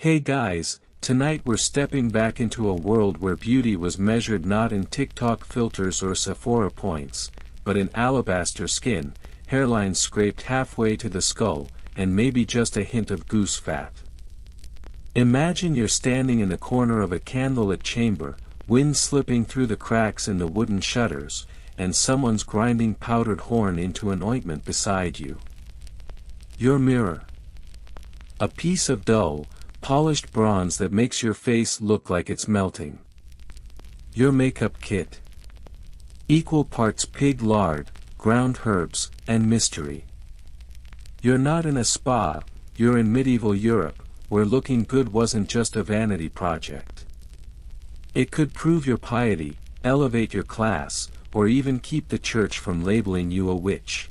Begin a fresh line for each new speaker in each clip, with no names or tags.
Hey guys, tonight we're stepping back into a world where beauty was measured not in TikTok filters or Sephora points, but in alabaster skin, hairlines scraped halfway to the skull, and maybe just a hint of goose fat. Imagine you're standing in the corner of a candlelit chamber, wind slipping through the cracks in the wooden shutters, and someone's grinding powdered horn into an ointment beside you. Your mirror. A piece of dull, polished bronze that makes your face look like it's melting. Your makeup kit. Equal parts pig lard, ground herbs, and mystery. You're not in a spa, you're in medieval Europe, where looking good wasn't just a vanity project. It could prove your piety, elevate your class, or even keep the church from labeling you a witch.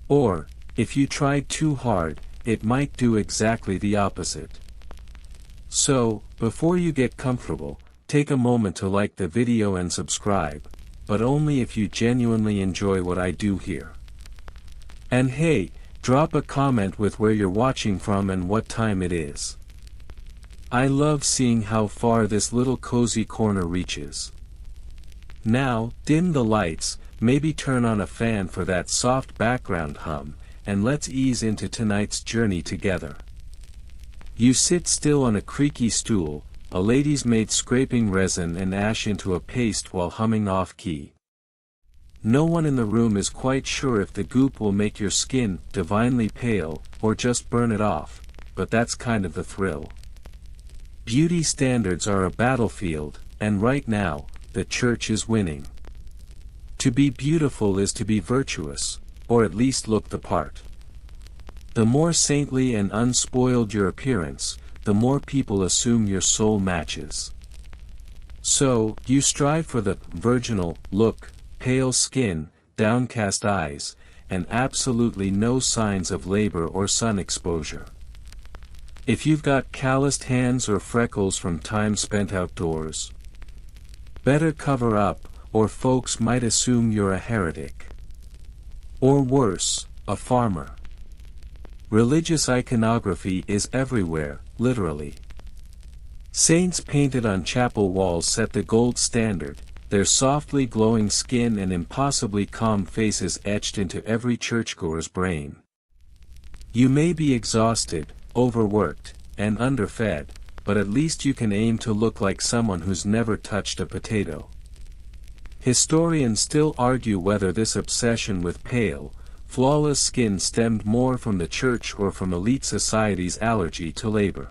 Or, if you tried too hard, it might do exactly the opposite. So, before you get comfortable, take a moment to like the video and subscribe, but only if you genuinely enjoy what I do here. And hey, drop a comment with where you're watching from and what time it is. I love seeing how far this little cozy corner reaches. Now, dim the lights, maybe turn on a fan for that soft background hum, and let's ease into tonight's journey together. You sit still on a creaky stool, a lady's maid scraping resin and ash into a paste while humming off-key. No one in the room is quite sure if the goop will make your skin divinely pale, or just burn it off, but that's kind of the thrill. Beauty standards are a battlefield, and right now, the church is winning. To be beautiful is to be virtuous, or at least look the part. The more saintly and unspoiled your appearance, the more people assume your soul matches. So, you strive for the virginal look, pale skin, downcast eyes, and absolutely no signs of labor or sun exposure. If you've got calloused hands or freckles from time spent outdoors, better cover up, or folks might assume you're a heretic. Or worse, a farmer. Religious iconography is everywhere, literally. Saints painted on chapel walls set the gold standard, their softly glowing skin and impossibly calm faces etched into every churchgoer's brain. You may be exhausted, overworked, and underfed, but at least you can aim to look like someone who's never touched a potato. Historians still argue whether this obsession with pale, flawless skin stemmed more from the church or from elite society's allergy to labor.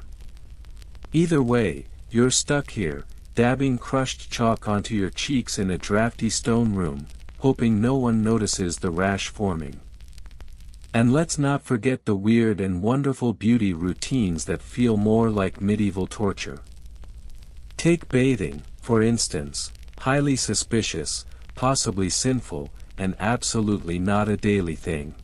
Either way, you're stuck here, dabbing crushed chalk onto your cheeks in a drafty stone room, hoping no one notices the rash forming. And let's not forget the weird and wonderful beauty routines that feel more like medieval torture. Take bathing, for instance, highly suspicious, possibly sinful, and absolutely not a daily thing.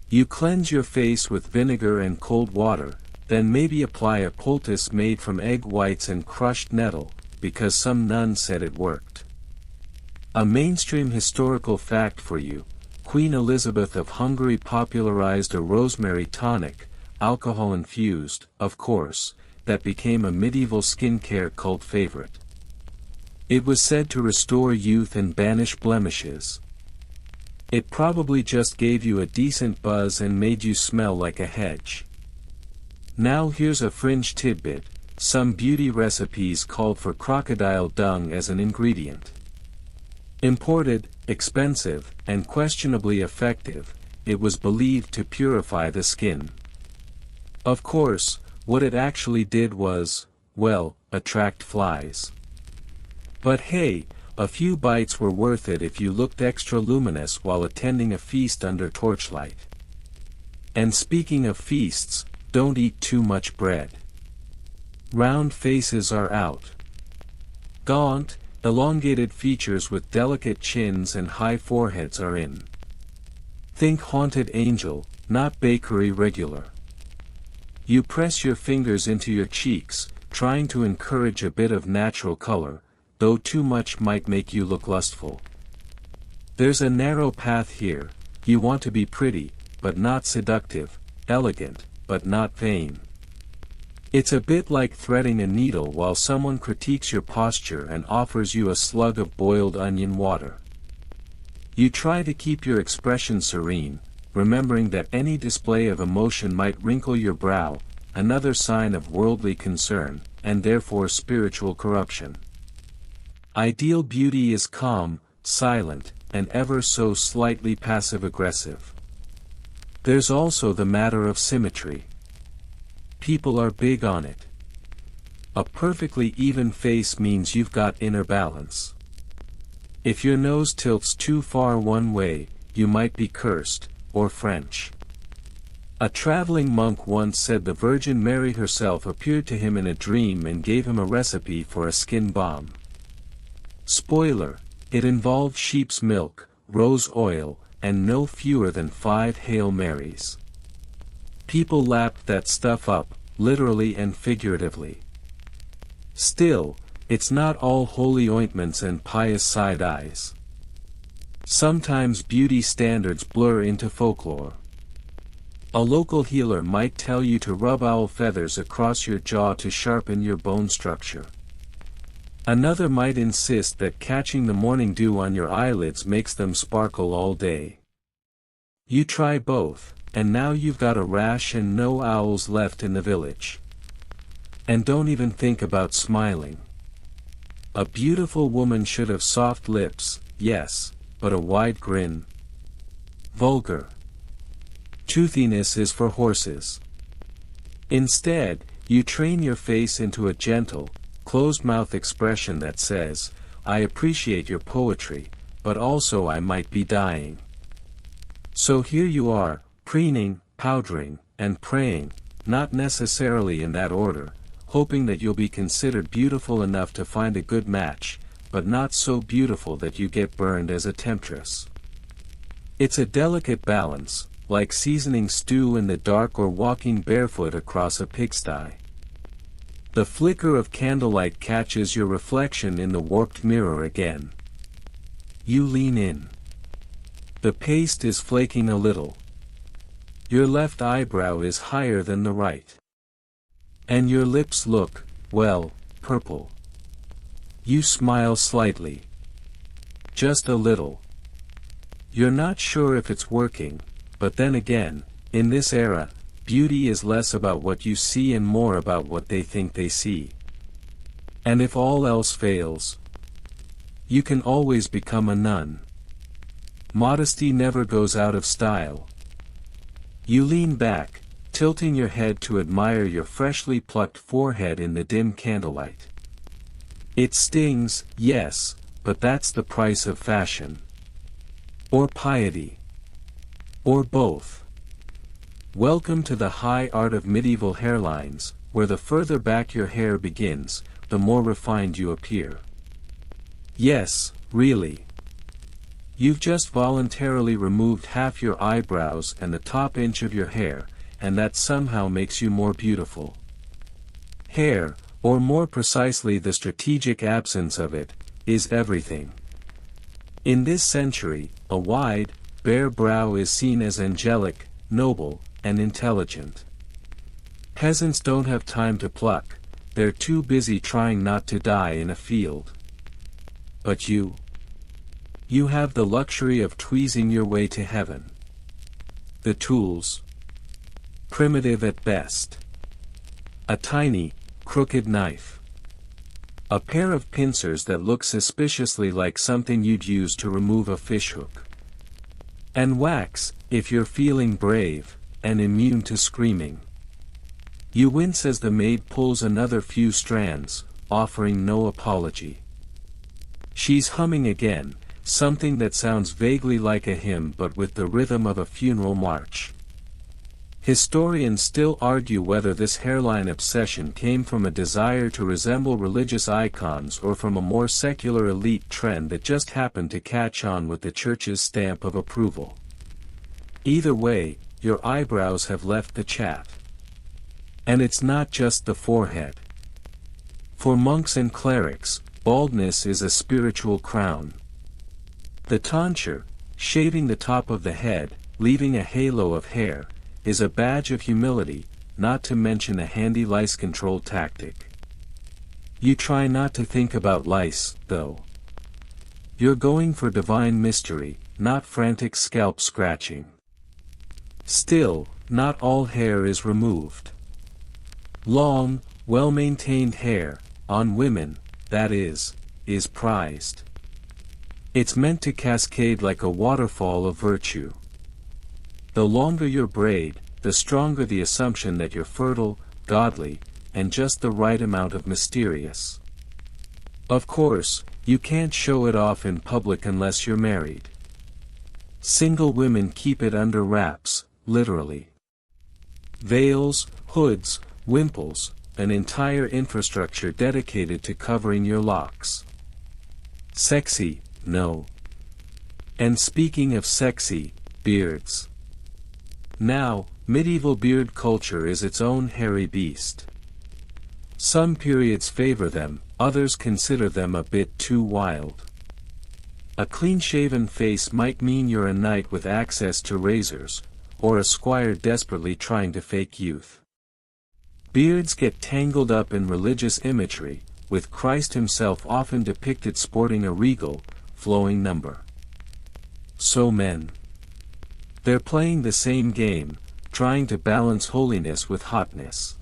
You cleanse your face with vinegar and cold water, then maybe apply a poultice made from egg whites and crushed nettle, because some nun said it worked. A mainstream historical fact for you: Queen Elizabeth of Hungary popularized a rosemary tonic, alcohol-infused, of course, that became a medieval skincare cult favorite. It was said to restore youth and banish blemishes. It probably just gave you a decent buzz and made you smell like a hedge. Now here's a fringe tidbit: some beauty recipes called for crocodile dung as an ingredient. Imported, expensive, and questionably effective, it was believed to purify the skin. Of course, what it actually did was, well, attract flies. But hey, a few bites were worth it if you looked extra luminous while attending a feast under torchlight. And speaking of feasts, don't eat too much bread. Round faces are out. Gaunt, elongated features with delicate chins and high foreheads are in. Think haunted angel, not bakery regular. You press your fingers into your cheeks, trying to encourage a bit of natural color, though too much might make you look lustful. There's a narrow path here: you want to be pretty, but not seductive, elegant, but not vain. It's a bit like threading a needle while someone critiques your posture and offers you a slug of boiled onion water. You try to keep your expression serene, remembering that any display of emotion might wrinkle your brow, another sign of worldly concern, and therefore spiritual corruption. Ideal beauty is calm, silent, and ever so slightly passive-aggressive. There's also the matter of symmetry. People are big on it. A perfectly even face means you've got inner balance. If your nose tilts too far one way, you might be cursed, or French. A traveling monk once said the Virgin Mary herself appeared to him in a dream and gave him a recipe for a skin balm. Spoiler: it involved sheep's milk, rose oil, and no fewer than 5 Hail Marys. People lapped that stuff up, literally and figuratively. Still, it's not all holy ointments and pious side eyes. Sometimes beauty standards blur into folklore. A local healer might tell you to rub owl feathers across your jaw to sharpen your bone structure. Another might insist that catching the morning dew on your eyelids makes them sparkle all day. You try both, and now you've got a rash and no owls left in the village. And don't even think about smiling. A beautiful woman should have soft lips, yes, but a wide grin? Vulgar. Toothiness is for horses. Instead, you train your face into a gentle, closed-mouth expression that says, "I appreciate your poetry, but also I might be dying." So here you are, preening, powdering, and praying, not necessarily in that order, hoping that you'll be considered beautiful enough to find a good match, but not so beautiful that you get burned as a temptress. It's a delicate balance, like seasoning stew in the dark or walking barefoot across a pigsty. The flicker of candlelight catches your reflection in the warped mirror again. You lean in. The paste is flaking a little. Your left eyebrow is higher than the right. And your lips look, well, purple. You smile slightly. Just a little. You're not sure if it's working, but then again, in this era, beauty is less about what you see and more about what they think they see. And if all else fails, you can always become a nun. Modesty never goes out of style. You lean back, tilting your head to admire your freshly plucked forehead in the dim candlelight. It stings, yes, but that's the price of fashion. Or piety. Or both. Welcome to the high art of medieval hairlines, where the further back your hair begins, the more refined you appear. Yes, really. You've just voluntarily removed half your eyebrows and the top inch of your hair, and that somehow makes you more beautiful. Hair, or more precisely the strategic absence of it, is everything. In this century, a wide, bare brow is seen as angelic, noble, and intelligent. Peasants don't have time to pluck, they're too busy trying not to die in a field. But you have the luxury of tweezing your way to heaven. The tools? Primitive at best. A tiny, crooked knife. A pair of pincers that look suspiciously like something you'd use to remove a fishhook. And wax, if you're feeling brave, and immune to screaming. You wince as the maid pulls another few strands, offering no apology. She's humming again, something that sounds vaguely like a hymn but with the rhythm of a funeral march. Historians still argue whether this hairline obsession came from a desire to resemble religious icons or from a more secular elite trend that just happened to catch on with the church's stamp of approval. Either way, your eyebrows have left the chat. And it's not just the forehead. For monks and clerics, baldness is a spiritual crown. The tonsure, shaving the top of the head, leaving a halo of hair, is a badge of humility, not to mention a handy lice control tactic. You try not to think about lice, though. You're going for divine mystery, not frantic scalp scratching. Still, not all hair is removed. Long, well-maintained hair, on women, that is prized. It's meant to cascade like a waterfall of virtue. The longer your braid, the stronger the assumption that you're fertile, godly, and just the right amount of mysterious. Of course, you can't show it off in public unless you're married. Single women keep it under wraps, literally. Veils, hoods, wimples, an entire infrastructure dedicated to covering your locks. Sexy, no. And speaking of sexy, beards. Now, medieval beard culture is its own hairy beast. Some periods favor them, others consider them a bit too wild. A clean-shaven face might mean you're a knight with access to razors, or a squire desperately trying to fake youth. Beards get tangled up in religious imagery, with Christ himself often depicted sporting a regal, flowing number. So men. They're playing the same game, trying to balance holiness with hotness.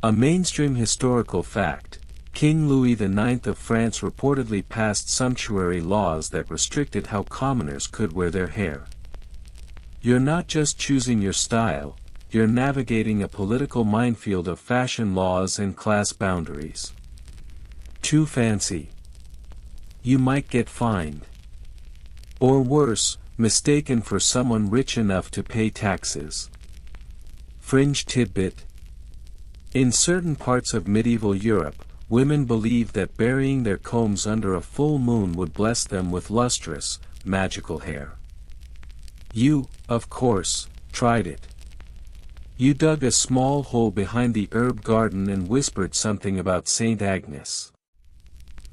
A mainstream historical fact, King Louis IX of France reportedly passed sumptuary laws that restricted how commoners could wear their hair. You're not just choosing your style, you're navigating a political minefield of fashion laws and class boundaries. Too fancy. You might get fined. Or worse, mistaken for someone rich enough to pay taxes. Fringe tidbit. In certain parts of medieval Europe, women believed that burying their combs under a full moon would bless them with lustrous, magical hair. You, of course, tried it. You dug a small hole behind the herb garden and whispered something about Saint Agnes.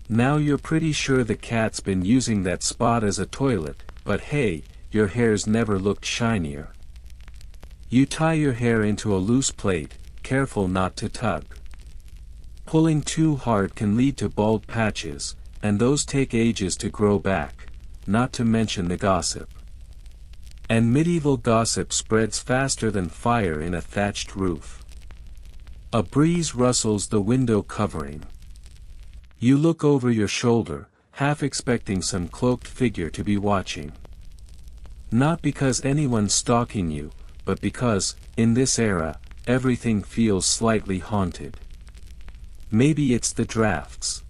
Now you're pretty sure the cat's been using that spot as a toilet, but hey, your hair's never looked shinier. You tie your hair into a loose plait, careful not to tug. Pulling too hard can lead to bald patches, and those take ages to grow back, not to mention the gossip. And medieval gossip spreads faster than fire in a thatched roof. A breeze rustles the window covering. You look over your shoulder, half expecting some cloaked figure to be watching. Not because anyone's stalking you, but because, in this era, everything feels slightly haunted. Maybe it's the drafts.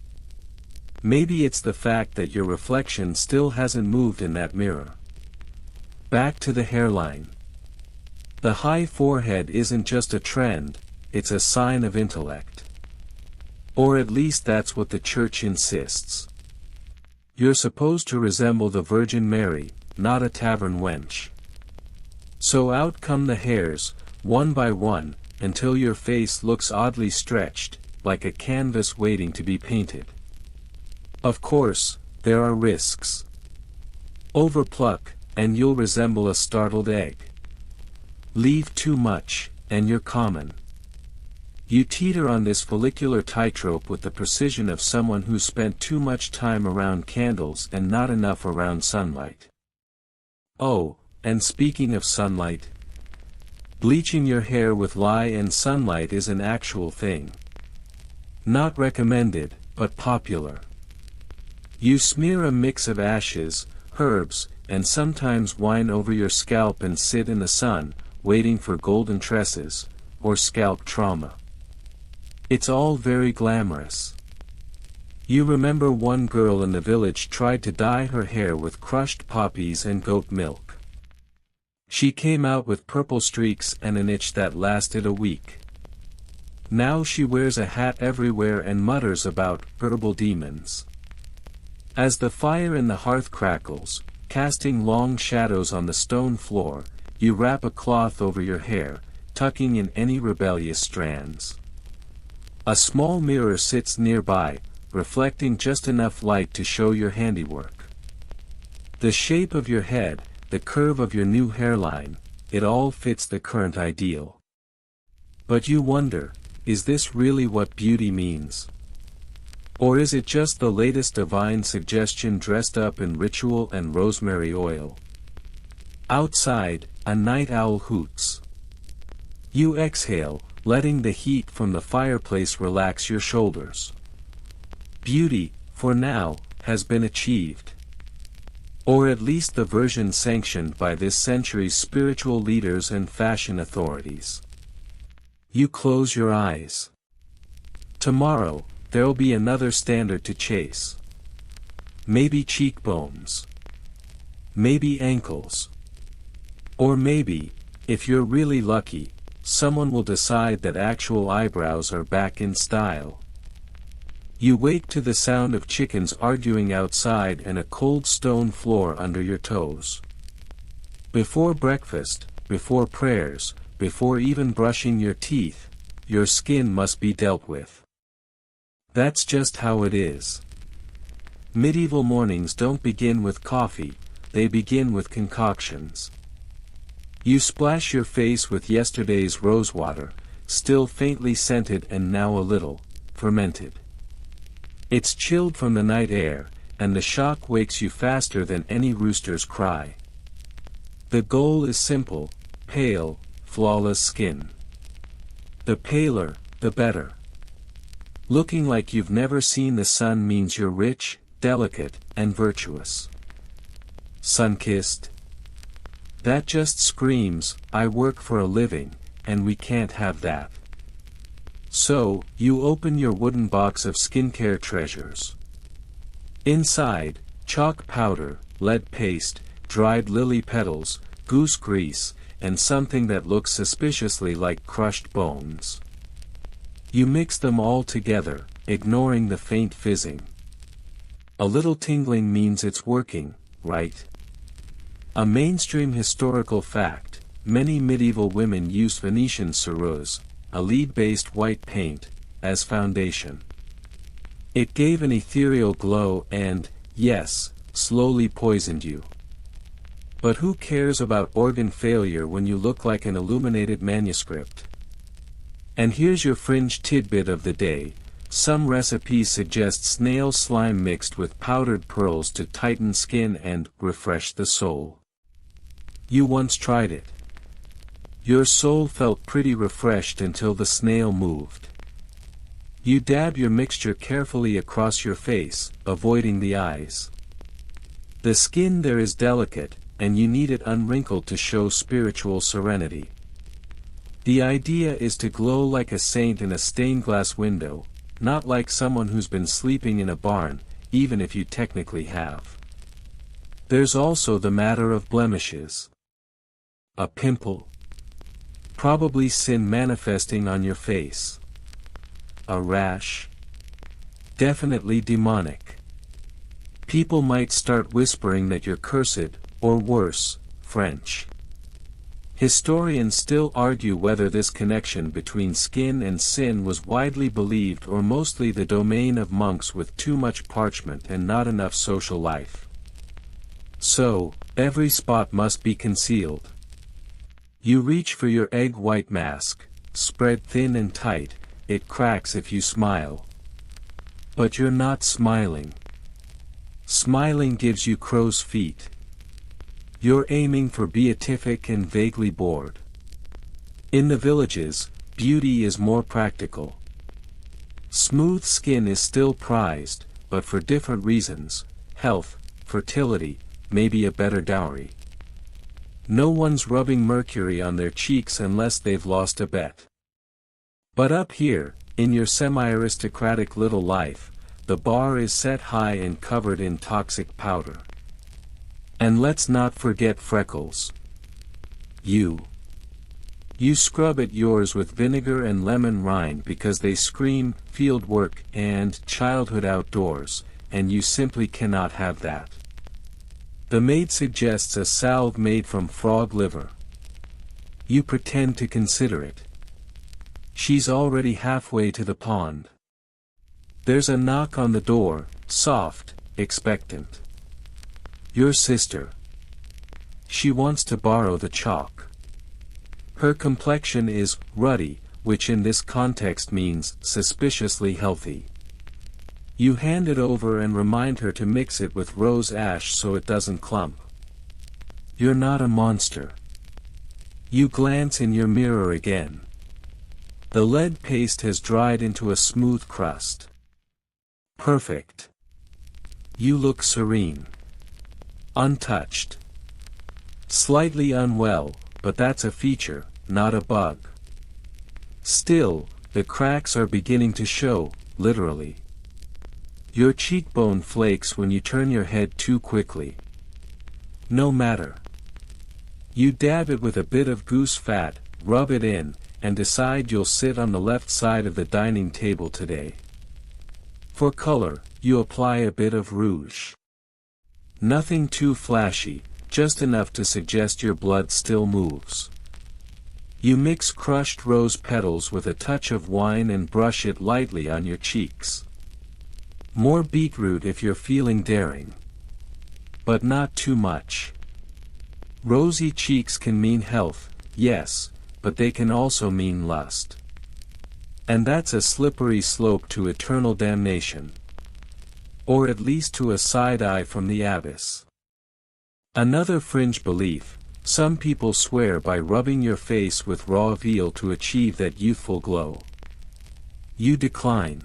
Maybe it's the fact that your reflection still hasn't moved in that mirror. Back to the hairline. The high forehead isn't just a trend, it's a sign of intellect. Or at least that's what the church insists. You're supposed to resemble the Virgin Mary, not a tavern wench. So out come the hairs, one by one, until your face looks oddly stretched, like a canvas waiting to be painted. Of course, there are risks. Overpluck, and you'll resemble a startled egg. Leave too much, and you're common. You teeter on this follicular tightrope with the precision of someone who spent too much time around candles and not enough around sunlight. Oh, and speaking of sunlight, bleaching your hair with lye and sunlight is an actual thing. Not recommended, but popular. You smear a mix of ashes, herbs, and sometimes wine over your scalp and sit in the sun, waiting for golden tresses, or scalp trauma. It's all very glamorous. You remember one girl in the village tried to dye her hair with crushed poppies and goat milk. She came out with purple streaks and an itch that lasted a week. Now she wears a hat everywhere and mutters about herbal demons. As the fire in the hearth crackles, casting long shadows on the stone floor, you wrap a cloth over your hair, tucking in any rebellious strands. A small mirror sits nearby, reflecting just enough light to show your handiwork. The shape of your head, the curve of your new hairline, it all fits the current ideal. But you wonder, is this really what beauty means? Or is it just the latest divine suggestion dressed up in ritual and rosemary oil? Outside, a night owl hoots. You exhale, letting the heat from the fireplace relax your shoulders. Beauty, for now, has been achieved. Or at least the version sanctioned by this century's spiritual leaders and fashion authorities. You close your eyes. Tomorrow, there'll be another standard to chase. Maybe cheekbones. Maybe ankles. Or maybe, if you're really lucky, someone will decide that actual eyebrows are back in style. You wake to the sound of chickens arguing outside and a cold stone floor under your toes. Before breakfast, before prayers, before even brushing your teeth, your skin must be dealt with. That's just how it is. Medieval mornings don't begin with coffee, they begin with concoctions. You splash your face with yesterday's rosewater, still faintly scented and now a little fermented. It's chilled from the night air, and the shock wakes you faster than any rooster's cry. The goal is simple: pale, flawless skin. The paler, the better. Looking like you've never seen the sun means you're rich, delicate, and virtuous. Sun-kissed? That just screams, I work for a living, and we can't have that. So, you open your wooden box of skincare treasures. Inside, chalk powder, lead paste, dried lily petals, goose grease, and something that looks suspiciously like crushed bones. You mix them all together, ignoring the faint fizzing. A little tingling means it's working, right? A mainstream historical fact: many medieval women used Venetian ceruse, a lead-based white paint, as foundation. It gave an ethereal glow and, yes, slowly poisoned you. But who cares about organ failure when you look like an illuminated manuscript? And here's your fringe tidbit of the day: some recipes suggest snail slime mixed with powdered pearls to tighten skin and refresh the soul. You once tried it. Your soul felt pretty refreshed until the snail moved. You dab your mixture carefully across your face, avoiding the eyes. The skin there is delicate, and you need it unwrinkled to show spiritual serenity. The idea is to glow like a saint in a stained glass window, not like someone who's been sleeping in a barn, even if you technically have. There's also the matter of blemishes. A pimple. Probably sin manifesting on your face. A rash. Definitely demonic. People might start whispering that you're cursed, or worse, French. Historians still argue whether this connection between skin and sin was widely believed or mostly the domain of monks with too much parchment and not enough social life. So, every spot must be concealed. You reach for your egg white mask, spread thin and tight, it cracks if you smile. But you're not smiling. Smiling gives you crow's feet. You're aiming for beatific and vaguely bored. In the villages, beauty is more practical. Smooth skin is still prized, but for different reasons: health, fertility, maybe a better dowry. No one's rubbing mercury on their cheeks unless they've lost a bet. But up here, in your semi-aristocratic little life, the bar is set high and covered in toxic powder. And let's not forget freckles. You scrub at yours with vinegar and lemon rind because they scream field work and childhood outdoors, and you simply cannot have that. The maid suggests a salve made from frog liver. You pretend to consider it. She's already halfway to the pond. There's a knock on the door, soft, expectant. Your sister. She wants to borrow the chalk. Her complexion is ruddy, which in this context means suspiciously healthy. You hand it over and remind her to mix it with rose ash so it doesn't clump. You're not a monster. You glance in your mirror again. The lead paste has dried into a smooth crust. Perfect. You look serene. Untouched. Slightly unwell, but that's a feature, not a bug. Still, the cracks are beginning to show, literally. Your cheekbone flakes when you turn your head too quickly. No matter. You dab it with a bit of goose fat, rub it in, and decide you'll sit on the left side of the dining table today. For color, you apply a bit of rouge. Nothing too flashy, just enough to suggest your blood still moves. You mix crushed rose petals with a touch of wine and brush it lightly on your cheeks. More beetroot if you're feeling daring. But not too much. Rosy cheeks can mean health, yes, but they can also mean lust. And that's a slippery slope to eternal damnation. Or at least to a side eye from the abyss. Another fringe belief: some people swear by rubbing your face with raw veal to achieve that youthful glow. You decline.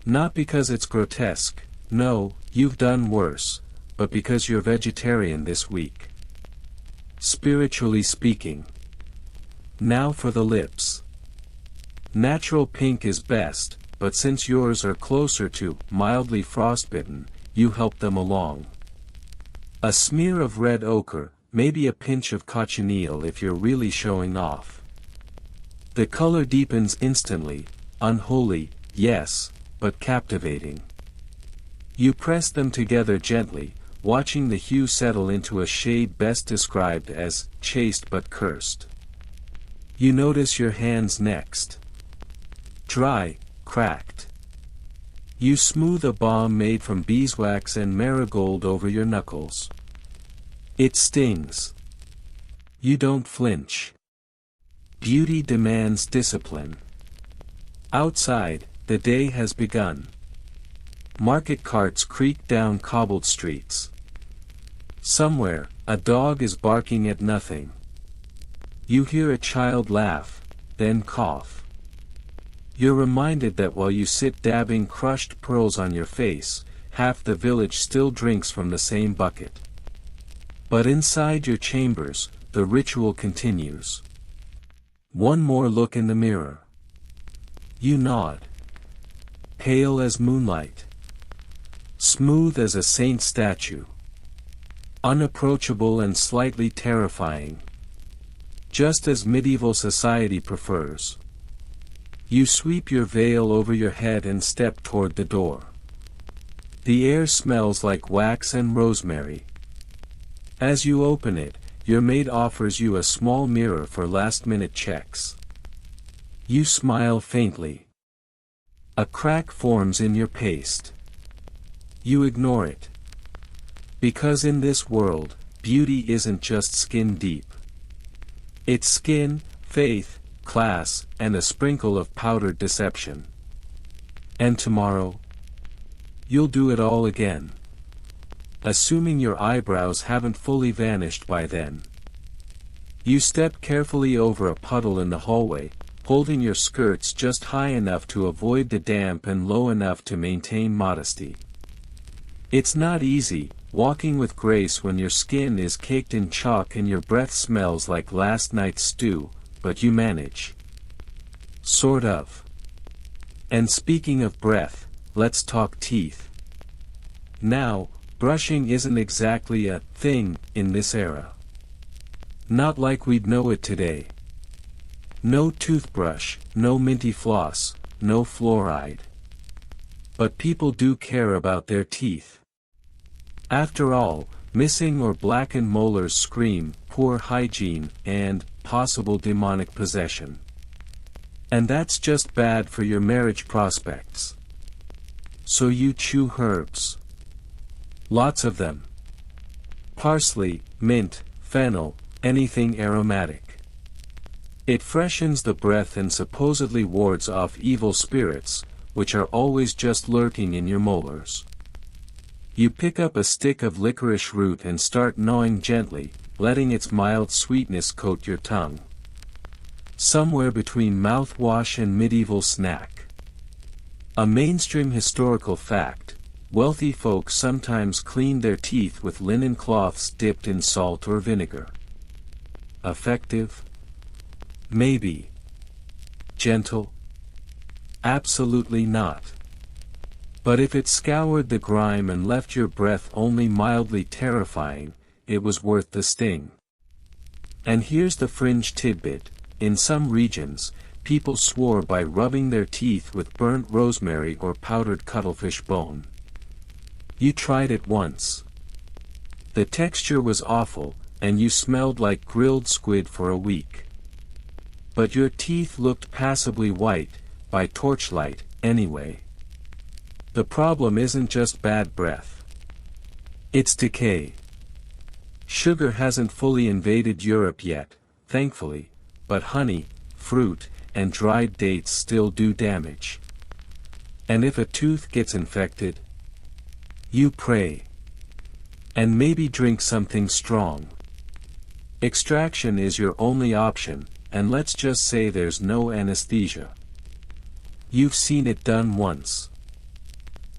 Not because it's grotesque, no, you've done worse, but because you're vegetarian this week. Spiritually speaking. Now for the lips. Natural pink is best, but since yours are closer to mildly frostbitten, you help them along. A smear of red ochre, maybe a pinch of cochineal if you're really showing off. The color deepens instantly, unholy, yes, but captivating. You press them together gently, watching the hue settle into a shade best described as chaste but cursed. You notice your hands next. Dry, cracked. You smooth a balm made from beeswax and marigold over your knuckles. It stings. You don't flinch. Beauty demands discipline. Outside, the day has begun. Market carts creak down cobbled streets. Somewhere, a dog is barking at nothing. You hear a child laugh, then cough. You're reminded that while you sit dabbing crushed pearls on your face, half the village still drinks from the same bucket. But inside your chambers, the ritual continues. One more look in the mirror. You nod. Pale as moonlight. Smooth as a saint statue. Unapproachable and slightly terrifying. Just as medieval society prefers. You sweep your veil over your head and step toward the door. The air smells like wax and rosemary. As you open it, your maid offers you a small mirror for last-minute checks. You smile faintly. A crack forms in your paste. You ignore it. Because in this world, beauty isn't just skin deep. It's skin, faith, class, and a sprinkle of powdered deception. And tomorrow? You'll do it all again. Assuming your eyebrows haven't fully vanished by then. You step carefully over a puddle in the hallway, holding your skirts just high enough to avoid the damp and low enough to maintain modesty. It's not easy, walking with grace when your skin is caked in chalk and your breath smells like last night's stew, but you manage. Sort of. And speaking of breath, let's talk teeth. Now, brushing isn't exactly a thing in this era. Not like we'd know it today. No toothbrush, no minty floss, no fluoride. But people do care about their teeth. After all, missing or blackened molars scream poor hygiene and possible demonic possession. And that's just bad for your marriage prospects. So you chew herbs. Lots of them. Parsley, mint, fennel, anything aromatic. It freshens the breath and supposedly wards off evil spirits, which are always just lurking in your molars. You pick up a stick of licorice root and start gnawing gently, letting its mild sweetness coat your tongue. Somewhere between mouthwash and medieval snack. A mainstream historical fact: wealthy folk sometimes cleaned their teeth with linen cloths dipped in salt or vinegar. Effective? Maybe. Gentle? Absolutely not. But if it scoured the grime and left your breath only mildly terrifying, it was worth the sting. And here's the fringe tidbit: in some regions, people swore by rubbing their teeth with burnt rosemary or powdered cuttlefish bone. You tried it once. The texture was awful, and you smelled like grilled squid for a week. But your teeth looked passably white, by torchlight, anyway. The problem isn't just bad breath. It's decay. Sugar hasn't fully invaded Europe yet, thankfully, but honey, fruit, and dried dates still do damage. And if a tooth gets infected, you pray. And maybe drink something strong. Extraction is your only option, and let's just say there's no anesthesia. You've seen it done once.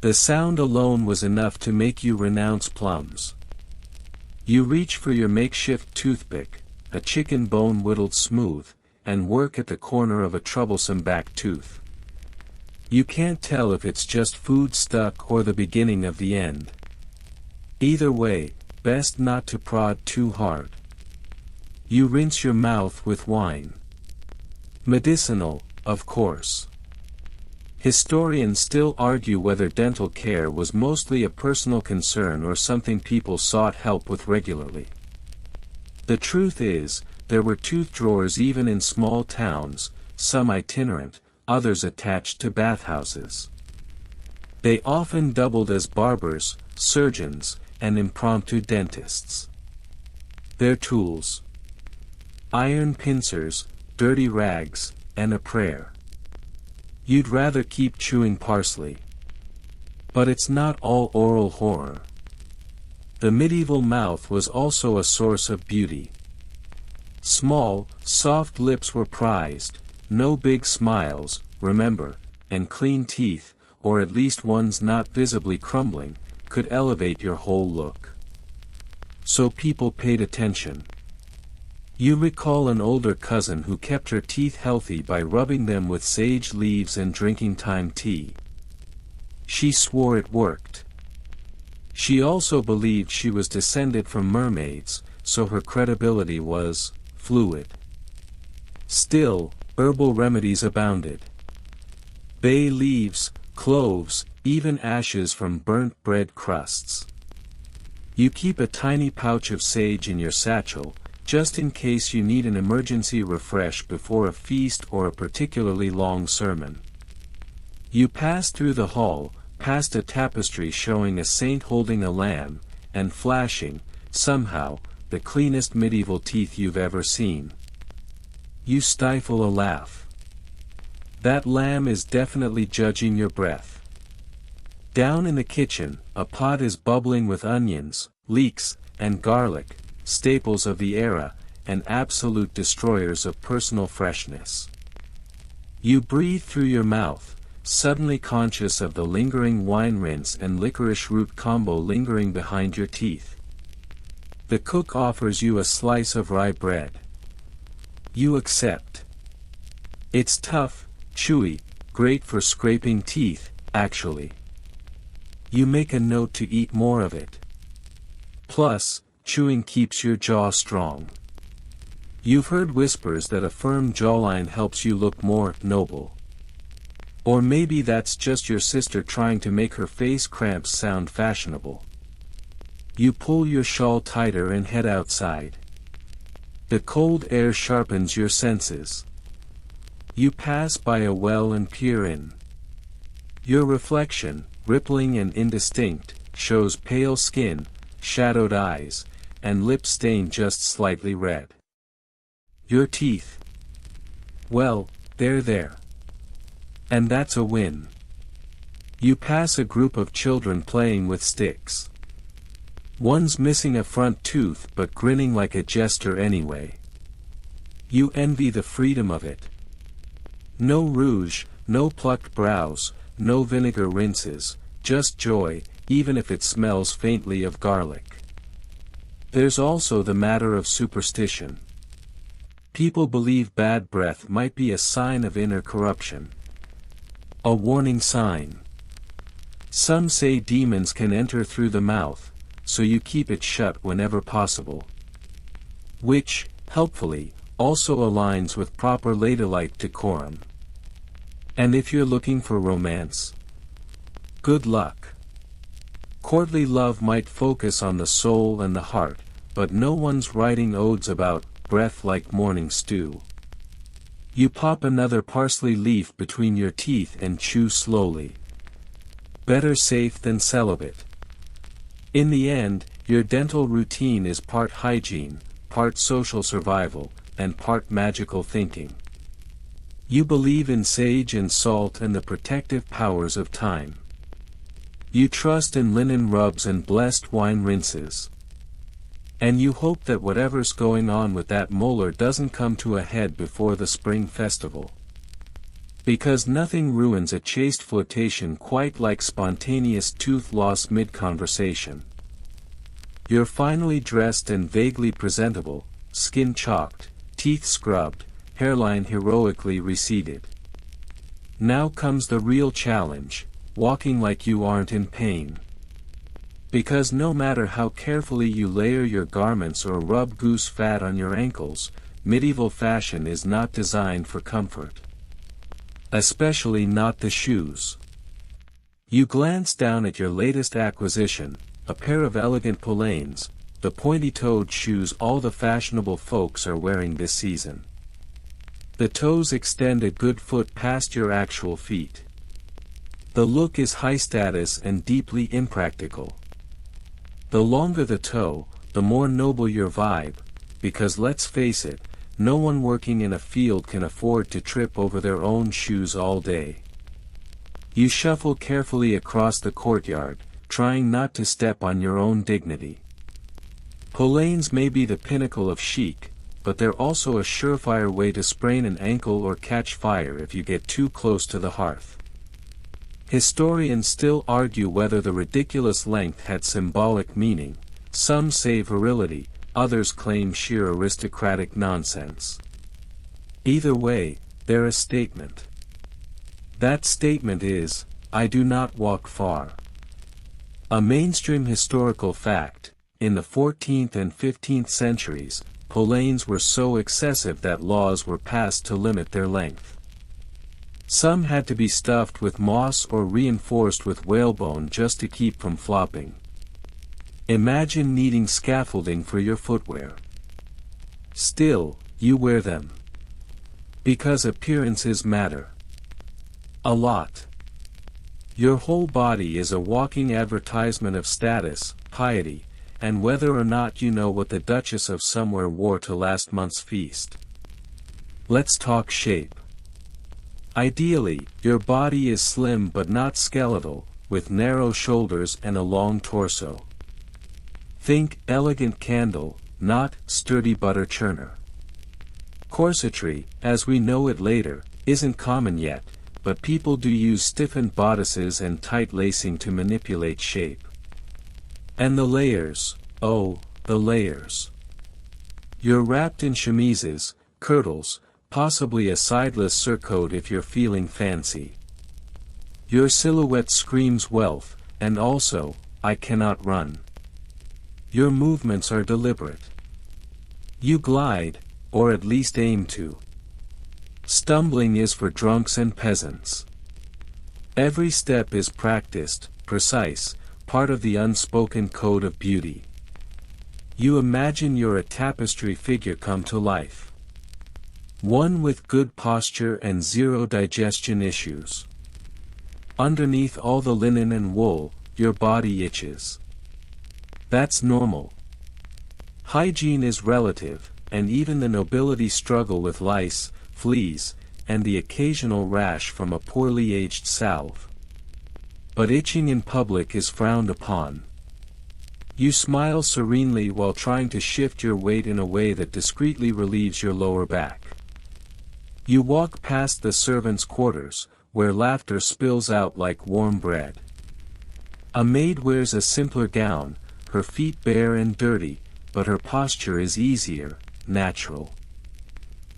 The sound alone was enough to make you renounce plums. You reach for your makeshift toothpick, a chicken bone whittled smooth, and work at the corner of a troublesome back tooth. You can't tell if it's just food stuck or the beginning of the end. Either way, best not to prod too hard. You rinse your mouth with wine. Medicinal, of course. Historians still argue whether dental care was mostly a personal concern or something people sought help with regularly. The truth is, there were tooth drawers even in small towns, some itinerant, others attached to bathhouses. They often doubled as barbers, surgeons, and impromptu dentists. Their tools: iron pincers, dirty rags, and a prayer. You'd rather keep chewing parsley. But it's not all oral horror. The medieval mouth was also a source of beauty. Small, soft lips were prized, no big smiles, remember, and clean teeth, or at least ones not visibly crumbling, could elevate your whole look. So people paid attention. You recall an older cousin who kept her teeth healthy by rubbing them with sage leaves and drinking thyme tea. She swore it worked. She also believed she was descended from mermaids, so her credibility was fluid. Still, herbal remedies abounded. Bay leaves, cloves, even ashes from burnt bread crusts. You keep a tiny pouch of sage in your satchel, just in case you need an emergency refresh before a feast or a particularly long sermon. You pass through the hall, past a tapestry showing a saint holding a lamb, and flashing, somehow, the cleanest medieval teeth you've ever seen. You stifle a laugh. That lamb is definitely judging your breath. Down in the kitchen, a pot is bubbling with onions, leeks, and garlic, staples of the era, and absolute destroyers of personal freshness. You breathe through your mouth, suddenly conscious of the lingering wine rinse and licorice root combo lingering behind your teeth. The cook offers you a slice of rye bread. You accept. It's tough, chewy, great for scraping teeth, actually. You make a note to eat more of it. Plus, chewing keeps your jaw strong. You've heard whispers that a firm jawline helps you look more noble. Or maybe that's just your sister trying to make her face cramps sound fashionable. You pull your shawl tighter and head outside. The cold air sharpens your senses. You pass by a well and peer in. Your reflection, rippling and indistinct, shows pale skin, shadowed eyes, and lips stained just slightly red. Your teeth. Well, they're there. And that's a win. You pass a group of children playing with sticks. One's missing a front tooth but grinning like a jester anyway. You envy the freedom of it. No rouge, no plucked brows, no vinegar rinses, just joy, even if it smells faintly of garlic. There's also the matter of superstition. People believe bad breath might be a sign of inner corruption. A warning sign. Some say demons can enter through the mouth, so you keep it shut whenever possible. Which, helpfully, also aligns with proper ladylike decorum. And if you're looking for romance, good luck. Courtly love might focus on the soul and the heart, but no one's writing odes about breath like morning stew. You pop another parsley leaf between your teeth and chew slowly. Better safe than celibate. In the end, your dental routine is part hygiene, part social survival, and part magical thinking. You believe in sage and salt and the protective powers of time. You trust in linen rubs and blessed wine rinses. And you hope that whatever's going on with that molar doesn't come to a head before the spring festival. Because nothing ruins a chaste flirtation quite like spontaneous tooth loss mid-conversation. You're finally dressed and vaguely presentable, skin chalked, teeth scrubbed, hairline heroically receded. Now comes the real challenge, walking like you aren't in pain. Because no matter how carefully you layer your garments or rub goose fat on your ankles, medieval fashion is not designed for comfort. Especially not the shoes. You glance down at your latest acquisition, a pair of elegant Polaines, the pointy-toed shoes all the fashionable folks are wearing this season. The toes extend a good foot past your actual feet. The look is high status and deeply impractical. The longer the toe, the more noble your vibe, because let's face it, no one working in a field can afford to trip over their own shoes all day. You shuffle carefully across the courtyard, trying not to step on your own dignity. Polaines may be the pinnacle of chic, but they're also a surefire way to sprain an ankle or catch fire if you get too close to the hearth. Historians still argue whether the ridiculous length had symbolic meaning. Some say virility, others claim sheer aristocratic nonsense. Either way, they're a statement. That statement is, I do not walk far. A mainstream historical fact, in the 14th and 15th centuries, Polaines were so excessive that laws were passed to limit their length. Some had to be stuffed with moss or reinforced with whalebone just to keep from flopping. Imagine needing scaffolding for your footwear. Still, you wear them. Because appearances matter. A lot. Your whole body is a walking advertisement of status, piety, and whether or not you know what the Duchess of Somewhere wore to last month's feast. Let's talk shape. Ideally, your body is slim but not skeletal, with narrow shoulders and a long torso. Think elegant candle, not sturdy butter churner. Corsetry, as we know it later, isn't common yet, but people do use stiffened bodices and tight lacing to manipulate shape. And the layers, oh, the layers. You're wrapped in chemises, kirtles, possibly a sideless surcoat if you're feeling fancy. Your silhouette screams wealth, and also, I cannot run. Your movements are deliberate. You glide, or at least aim to. Stumbling is for drunks and peasants. Every step is practiced, precise, part of the unspoken code of beauty. You imagine you're a tapestry figure come to life. One with good posture and zero digestion issues. Underneath all the linen and wool, your body itches. That's normal. Hygiene is relative, and even the nobility struggle with lice, fleas, and the occasional rash from a poorly aged salve. But itching in public is frowned upon. You smile serenely while trying to shift your weight in a way that discreetly relieves your lower back. You walk past the servants' quarters, where laughter spills out like warm bread. A maid wears a simpler gown, her feet bare and dirty, but her posture is easier, natural.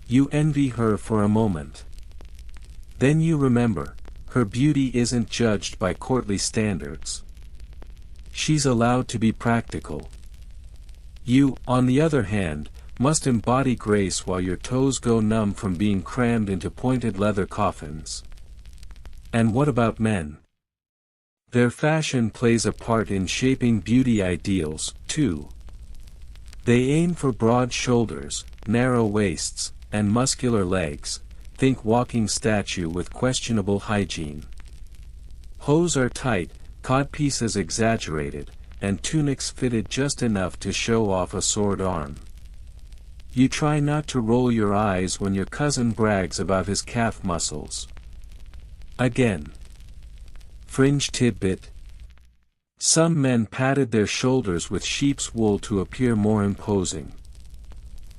You envy her for a moment. Then you remember, her beauty isn't judged by courtly standards. She's allowed to be practical. You, on the other hand, must embody grace while your toes go numb from being crammed into pointed leather coffins. And what about men? Their fashion plays a part in shaping beauty ideals, too. They aim for broad shoulders, narrow waists, and muscular legs. Think walking statue with questionable hygiene. Hose are tight, codpieces exaggerated, and tunics fitted just enough to show off a sword arm. You try not to roll your eyes when your cousin brags about his calf muscles. Again. Fringe tidbit. Some men padded their shoulders with sheep's wool to appear more imposing.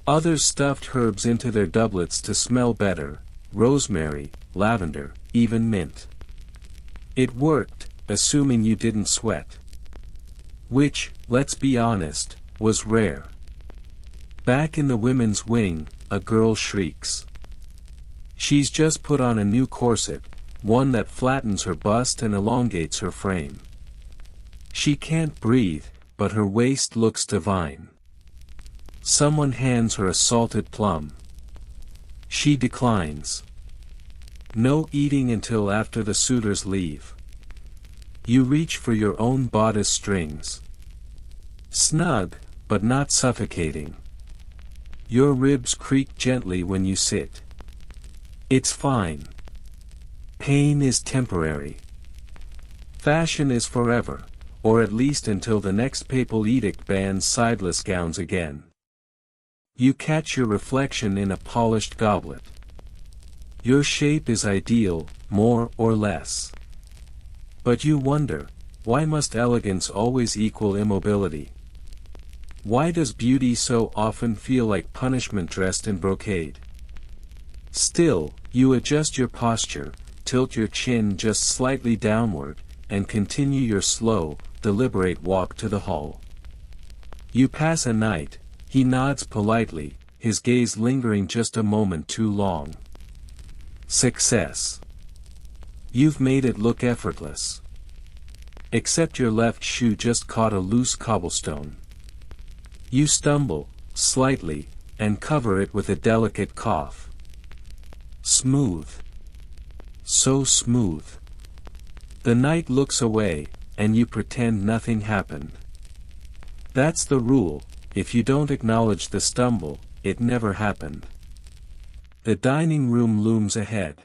Others stuffed herbs into their doublets to smell better, rosemary, lavender, even mint. It worked, assuming you didn't sweat. Which, let's be honest, was rare. Back in the women's wing, a girl shrieks. She's just put on a new corset, one that flattens her bust and elongates her frame. She can't breathe, but her waist looks divine. Someone hands her a salted plum. She declines. No eating until after the suitors leave. You reach for your own bodice strings. Snug, but not suffocating. Your ribs creak gently when you sit. It's fine. Pain is temporary. Fashion is forever, or at least until the next papal edict bans sideless gowns again. You catch your reflection in a polished goblet. Your shape is ideal, more or less. But you wonder, why must elegance always equal immobility? Why does beauty so often feel like punishment dressed in brocade? Still, you adjust your posture, tilt your chin just slightly downward, and continue your slow, deliberate walk to the hall. You pass a knight. He nods politely, his gaze lingering just a moment too long. Success. You've made it look effortless. Except your left shoe just caught a loose cobblestone. You stumble, slightly, and cover it with a delicate cough. Smooth. So smooth. The knight looks away, and you pretend nothing happened. That's the rule. If you don't acknowledge the stumble, it never happened. The dining room looms ahead.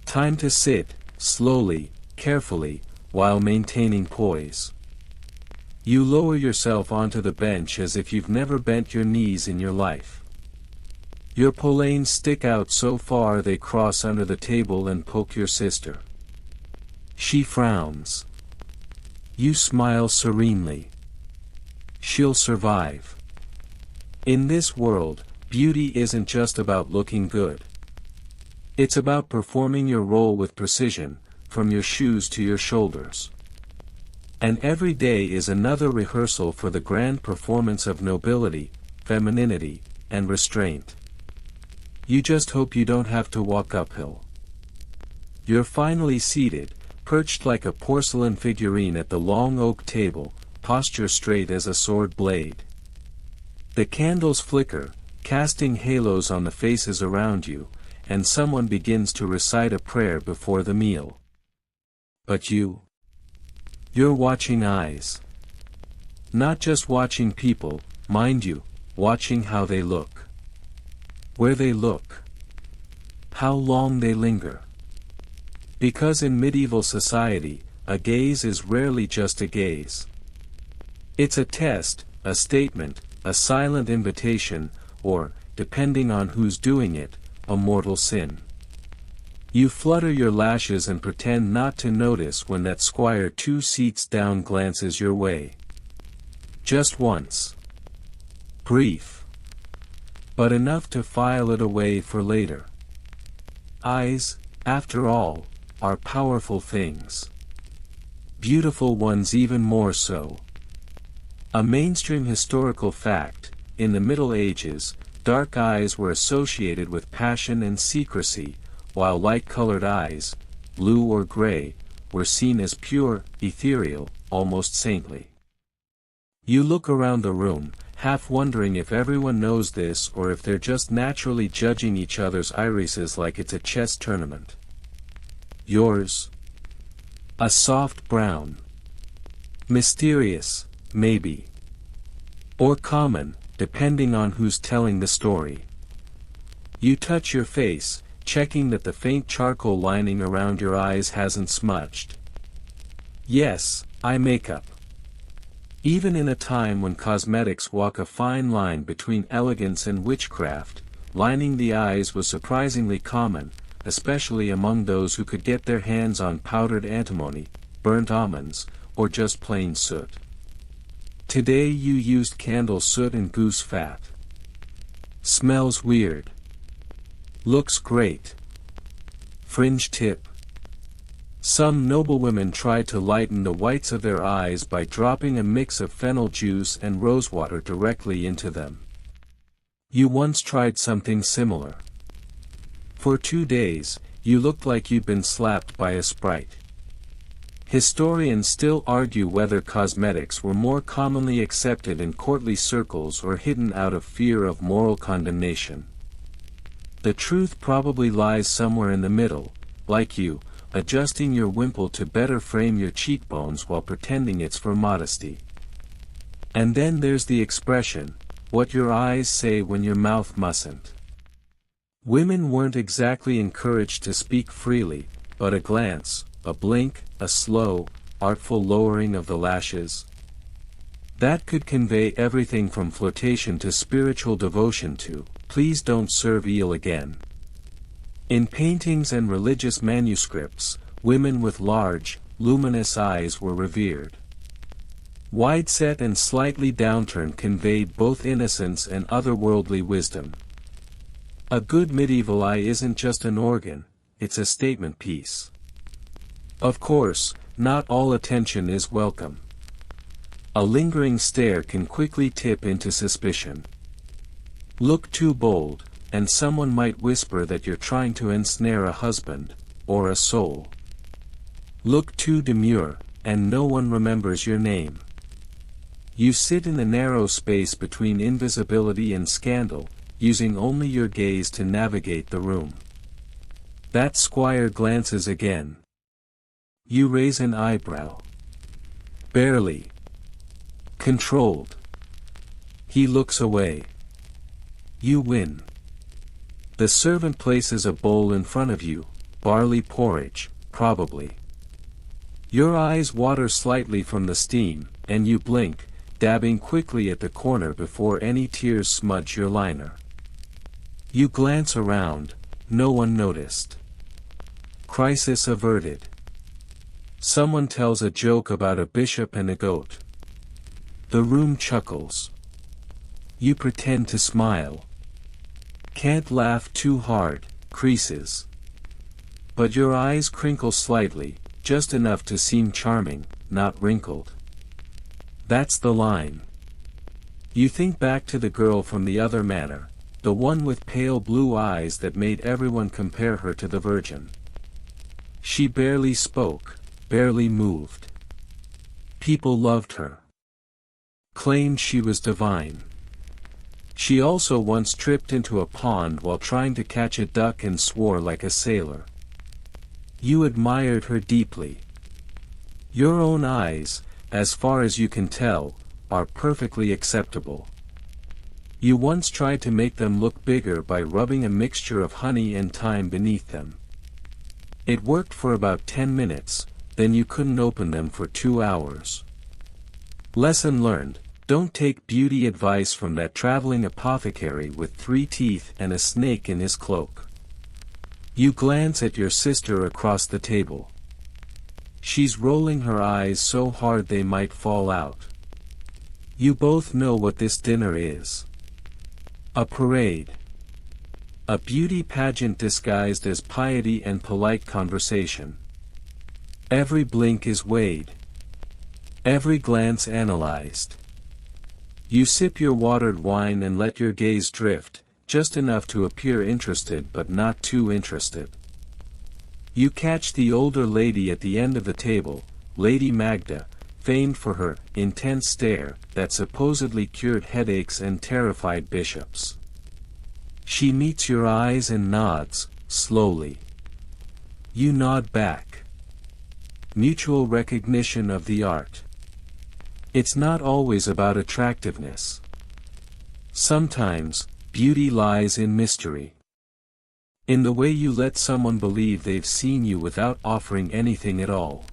Time to sit, slowly, carefully, while maintaining poise. You lower yourself onto the bench as if you've never bent your knees in your life. Your polanes stick out so far they cross under the table and poke your sister. She frowns. You smile serenely. She'll survive. In this world, beauty isn't just about looking good. It's about performing your role with precision, from your shoes to your shoulders. And every day is another rehearsal for the grand performance of nobility, femininity, and restraint. You just hope you don't have to walk uphill. You're finally seated, perched like a porcelain figurine at the long oak table, posture straight as a sword blade. The candles flicker, casting halos on the faces around you, and someone begins to recite a prayer before the meal. But you're watching eyes. Not just watching people, mind you, watching how they look. Where they look. How long they linger. Because in medieval society, a gaze is rarely just a gaze. It's a test, a statement, a silent invitation, or, depending on who's doing it, a mortal sin. You flutter your lashes and pretend not to notice when that squire 2 seats down glances your way. Just once. Brief. But enough to file it away for later. Eyes, after all, are powerful things. Beautiful ones even more so. A mainstream historical fact, in the Middle Ages, dark eyes were associated with passion and secrecy, while light-colored eyes, blue or gray, were seen as pure, ethereal, almost saintly. You look around the room, half wondering if everyone knows this or if they're just naturally judging each other's irises like it's a chess tournament. Yours? A soft brown. Mysterious, maybe. Or common, depending on who's telling the story. You touch your face, checking that the faint charcoal lining around your eyes hasn't smudged. Yes, eye makeup. Even in a time when cosmetics walk a fine line between elegance and witchcraft, lining the eyes was surprisingly common, especially among those who could get their hands on powdered antimony, burnt almonds, or just plain soot. Today you used candle soot and goose fat. Smells weird. Looks great. Fringe tip. Some noblewomen try to lighten the whites of their eyes by dropping a mix of fennel juice and rosewater directly into them. You once tried something similar. For 2 days, you looked like you'd been slapped by a sprite. Historians still argue whether cosmetics were more commonly accepted in courtly circles or hidden out of fear of moral condemnation. The truth probably lies somewhere in the middle, like you, adjusting your wimple to better frame your cheekbones while pretending it's for modesty. And then there's the expression, what your eyes say when your mouth mustn't. Women weren't exactly encouraged to speak freely, but a glance, a blink, a slow, artful lowering of the lashes. That could convey everything from flirtation to spiritual devotion to, please don't serve eel again. In paintings and religious manuscripts, women with large, luminous eyes were revered. Wide-set and slightly downturned conveyed both innocence and otherworldly wisdom. A good medieval eye isn't just an organ, it's a statement piece. Of course, not all attention is welcome. A lingering stare can quickly tip into suspicion. Look too bold, and someone might whisper that you're trying to ensnare a husband, or a soul. Look too demure, and no one remembers your name. You sit in the narrow space between invisibility and scandal, using only your gaze to navigate the room. That squire glances again. You raise an eyebrow. Barely. Controlled. He looks away. You win. The servant places a bowl in front of you, barley porridge, probably. Your eyes water slightly from the steam, and you blink, dabbing quickly at the corner before any tears smudge your liner. You glance around, no one noticed. Crisis averted. Someone tells a joke about a bishop and a goat. The room chuckles. You pretend to smile. Can't laugh too hard, creases. But your eyes crinkle slightly, just enough to seem charming, not wrinkled. That's the line. You think back to the girl from the other manor, the one with pale blue eyes that made everyone compare her to the Virgin. She barely spoke, barely moved. People loved her. Claimed she was divine. She also once tripped into a pond while trying to catch a duck and swore like a sailor. You admired her deeply. Your own eyes, as far as you can tell, are perfectly acceptable. You once tried to make them look bigger by rubbing a mixture of honey and thyme beneath them. It worked for about 10 minutes, then you couldn't open them for 2 hours. Lesson learned. Don't take beauty advice from that traveling apothecary with 3 teeth and a snake in his cloak. You glance at your sister across the table. She's rolling her eyes so hard they might fall out. You both know what this dinner is. A parade. A beauty pageant disguised as piety and polite conversation. Every blink is weighed. Every glance analyzed. You sip your watered wine and let your gaze drift, just enough to appear interested but not too interested. You catch the older lady at the end of the table, Lady Magda, famed for her intense stare that supposedly cured headaches and terrified bishops. She meets your eyes and nods, slowly. You nod back. Mutual recognition of the art. It's not always about attractiveness. Sometimes, beauty lies in mystery. In the way you let someone believe they've seen you without offering anything at all.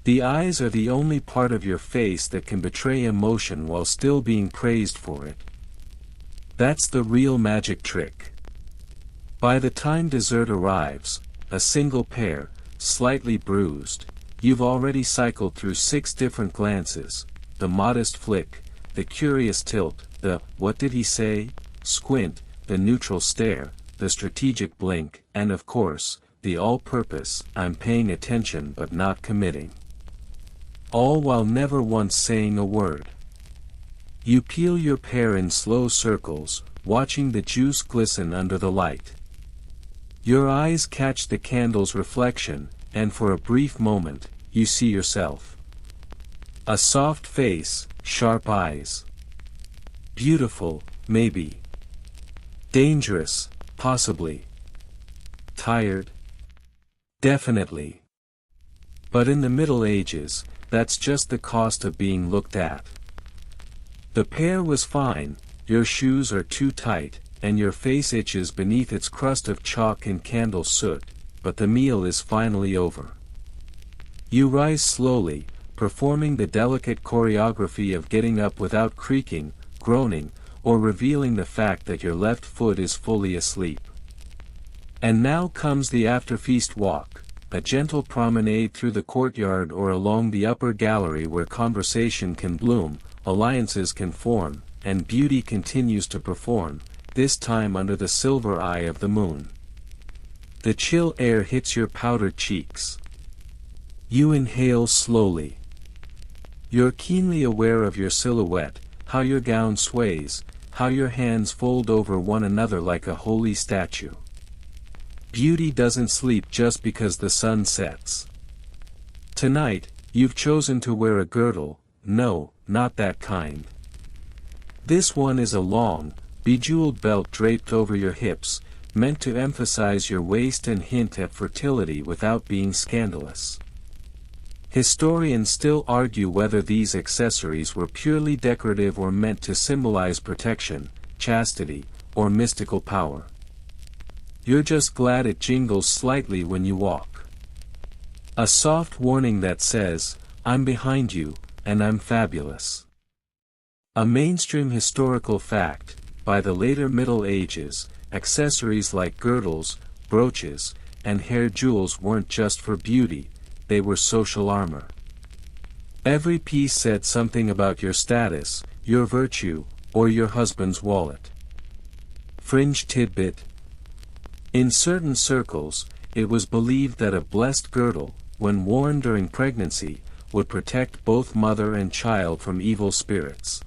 The eyes are the only part of your face that can betray emotion while still being praised for it. That's the real magic trick. By the time dessert arrives, a single pair, slightly bruised, you've already cycled through 6 different glances, the modest flick, the curious tilt, the "what did he say?" squint, the neutral stare, the strategic blink, and of course, the all-purpose "I'm paying attention but not committing." All while never once saying a word. You peel your pear in slow circles, watching the juice glisten under the light. Your eyes catch the candle's reflection, and for a brief moment, you see yourself. A soft face, sharp eyes. Beautiful, maybe. Dangerous, possibly. Tired? Definitely. But in the Middle Ages, that's just the cost of being looked at. The pear was fine, your shoes are too tight, and your face itches beneath its crust of chalk and candle soot, but the meal is finally over. You rise slowly, performing the delicate choreography of getting up without creaking, groaning, or revealing the fact that your left foot is fully asleep. And now comes the after-feast walk. A gentle promenade through the courtyard or along the upper gallery where conversation can bloom, alliances can form, and beauty continues to perform, this time under the silver eye of the moon. The chill air hits your powdered cheeks. You inhale slowly. You're keenly aware of your silhouette, how your gown sways, how your hands fold over one another like a holy statue. Beauty doesn't sleep just because the sun sets. Tonight, you've chosen to wear a girdle, no, not that kind. This one is a long, bejeweled belt draped over your hips, meant to emphasize your waist and hint at fertility without being scandalous. Historians still argue whether these accessories were purely decorative or meant to symbolize protection, chastity, or mystical power. You're just glad it jingles slightly when you walk. A soft warning that says, "I'm behind you, and I'm fabulous." A mainstream historical fact, by the later Middle Ages, accessories like girdles, brooches, and hair jewels weren't just for beauty, they were social armor. Every piece said something about your status, your virtue, or your husband's wallet. Fringe tidbit. In certain circles, it was believed that a blessed girdle, when worn during pregnancy, would protect both mother and child from evil spirits.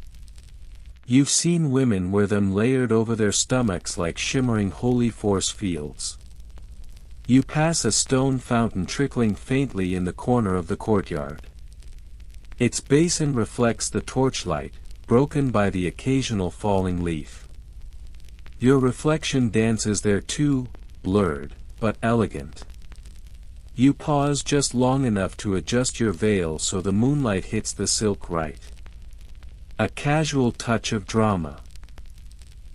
You've seen women wear them layered over their stomachs like shimmering holy force fields. You pass a stone fountain trickling faintly in the corner of the courtyard. Its basin reflects the torchlight, broken by the occasional falling leaf. Your reflection dances there too, blurred, but elegant. You pause just long enough to adjust your veil so the moonlight hits the silk right. A casual touch of drama.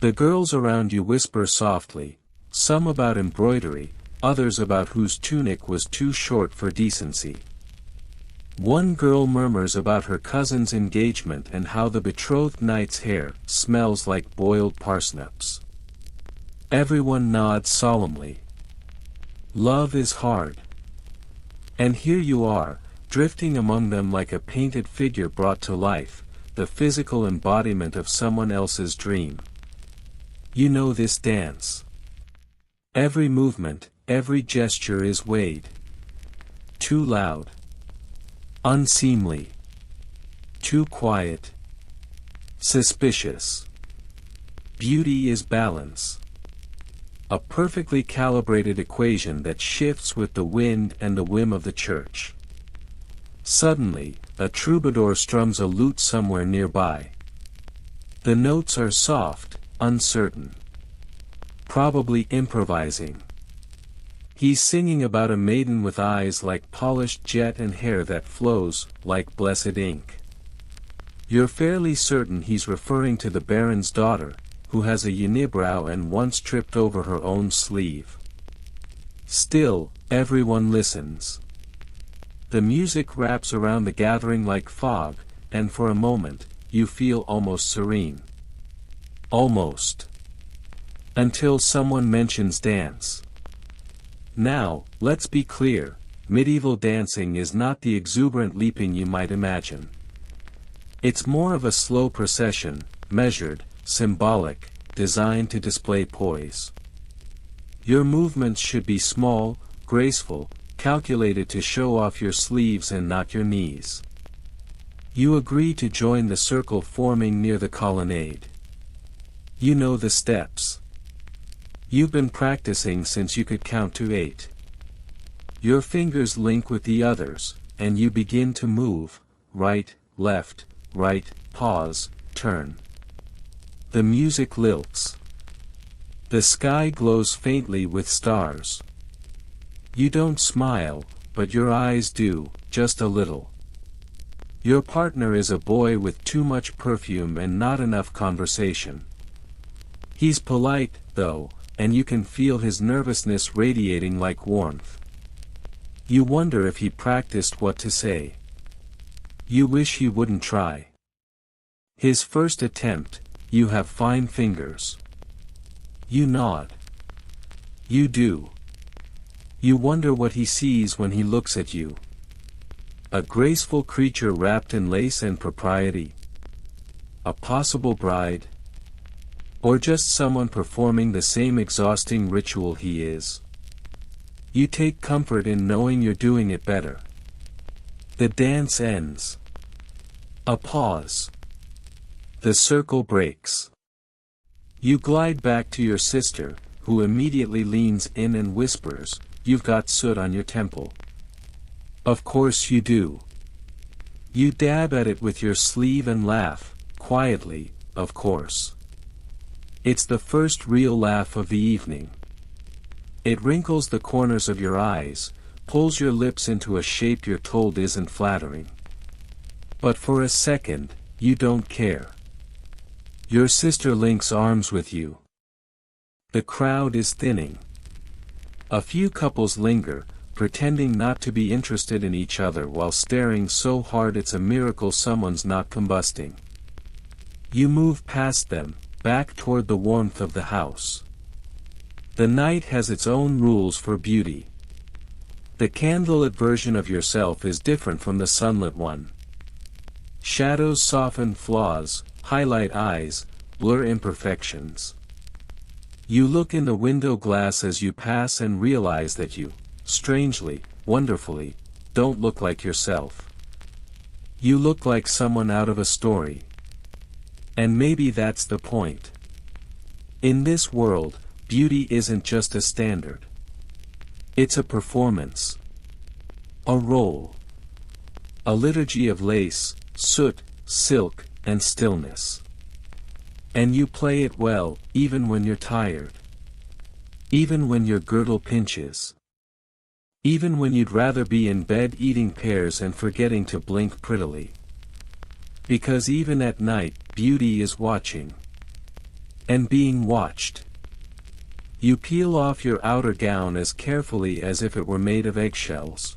The girls around you whisper softly, some about embroidery, others about whose tunic was too short for decency. One girl murmurs about her cousin's engagement and how the betrothed knight's hair smells like boiled parsnips. Everyone nods solemnly. Love is hard. And here you are, drifting among them like a painted figure brought to life, the physical embodiment of someone else's dream. You know this dance. Every movement, every gesture is weighed. Too loud. Unseemly. Too quiet. Suspicious. Beauty is balance. A perfectly calibrated equation that shifts with the wind and the whim of the church. Suddenly, a troubadour strums a lute somewhere nearby. The notes are soft, uncertain. Probably improvising. He's singing about a maiden with eyes like polished jet and hair that flows, like blessed ink. You're fairly certain he's referring to the Baron's daughter, who has a unibrow and once tripped over her own sleeve. Still, everyone listens. The music wraps around the gathering like fog, and for a moment, you feel almost serene. Almost. Until someone mentions dance. Now, let's be clear, medieval dancing is not the exuberant leaping you might imagine. It's more of a slow procession, measured, symbolic, designed to display poise. Your movements should be small, graceful, calculated to show off your sleeves and not your knees. You agree to join the circle forming near the colonnade. You know the steps. You've been practicing since you could count to 8. Your fingers link with the others, and you begin to move, right, pause, turn. The music lilts. The sky glows faintly with stars. You don't smile, but your eyes do, just a little. Your partner is a boy with too much perfume and not enough conversation. He's polite, though, and you can feel his nervousness radiating like warmth. You wonder if he practiced what to say. You wish he wouldn't try. His first attempt, you have fine fingers. You nod. You do. You wonder what he sees when he looks at you. A graceful creature wrapped in lace and propriety? A possible bride? Or just someone performing the same exhausting ritual he is? You take comfort in knowing you're doing it better. The dance ends. A pause. The circle breaks. You glide back to your sister, who immediately leans in and whispers, "You've got soot on your temple." Of course you do. You dab at it with your sleeve and laugh, quietly, of course. It's the first real laugh of the evening. It wrinkles the corners of your eyes, pulls your lips into a shape you're told isn't flattering. But for a second, you don't care. Your sister links arms with you. The crowd is thinning. A few couples linger, pretending not to be interested in each other while staring so hard it's a miracle someone's not combusting. You move past them, back toward the warmth of the house. The night has its own rules for beauty. The candlelit version of yourself is different from the sunlit one. Shadows soften flaws, highlight eyes, blur imperfections. You look in the window glass as you pass and realize that you, strangely, wonderfully, don't look like yourself. You look like someone out of a story. And maybe that's the point. In this world, beauty isn't just a standard. It's a performance. A role. A liturgy of lace, soot, silk, and stillness. And you play it well, even when you're tired. Even when your girdle pinches. Even when you'd rather be in bed eating pears and forgetting to blink prettily. Because even at night, beauty is watching. And being watched. You peel off your outer gown as carefully as if it were made of eggshells.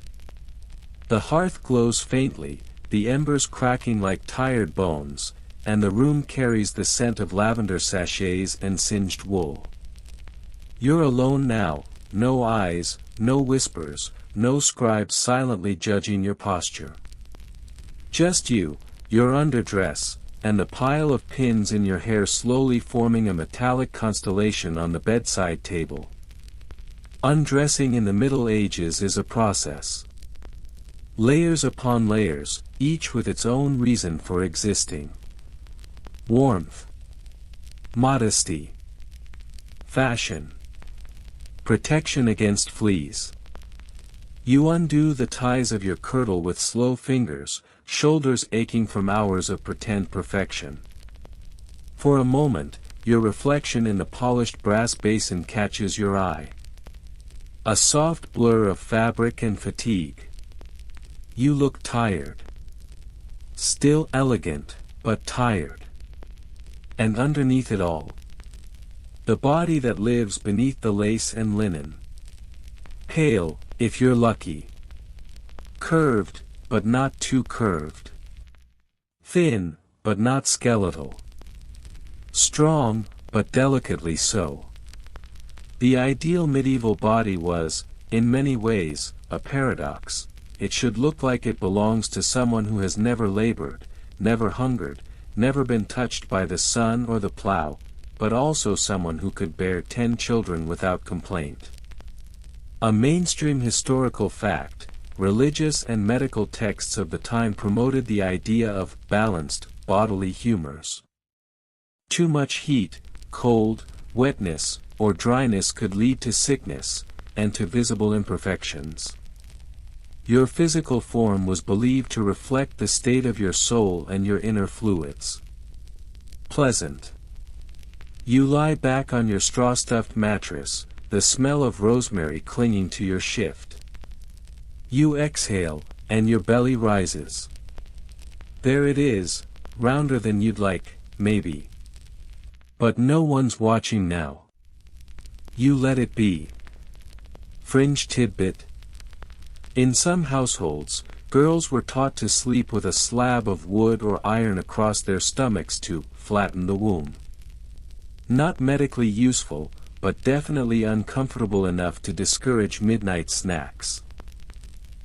The hearth glows faintly, the embers cracking like tired bones, and the room carries the scent of lavender sachets and singed wool. You're alone now, no eyes, no whispers, no scribes silently judging your posture. Just you, your underdress, and the pile of pins in your hair slowly forming a metallic constellation on the bedside table. Undressing in the Middle Ages is a process. Layers upon layers, each with its own reason for existing. Warmth, modesty, fashion, protection against fleas. You undo the ties of your kirtle with slow fingers, shoulders aching from hours of pretend perfection. For a moment, your reflection in the polished brass basin catches your eye. A soft blur of fabric and fatigue. You look tired. Still elegant, but tired. And underneath it all, the body that lives beneath the lace and linen. Pale, if you're lucky. Curved, but not too curved. Thin, but not skeletal. Strong, but delicately so. The ideal medieval body was, in many ways, a paradox. It should look like it belongs to someone who has never labored, never hungered, never been touched by the sun or the plow, but also someone who could bear 10 children without complaint. A mainstream historical fact, religious and medical texts of the time promoted the idea of balanced, bodily humors. Too much heat, cold, wetness, or dryness could lead to sickness, and to visible imperfections. Your physical form was believed to reflect the state of your soul and your inner fluids. Pleasant. You lie back on your straw-stuffed mattress, the smell of rosemary clinging to your shift. You exhale, and your belly rises. There it is, rounder than you'd like, maybe. But no one's watching now. You let it be. Fringe tidbit. In some households, girls were taught to sleep with a slab of wood or iron across their stomachs to flatten the womb. Not medically useful, but definitely uncomfortable enough to discourage midnight snacks.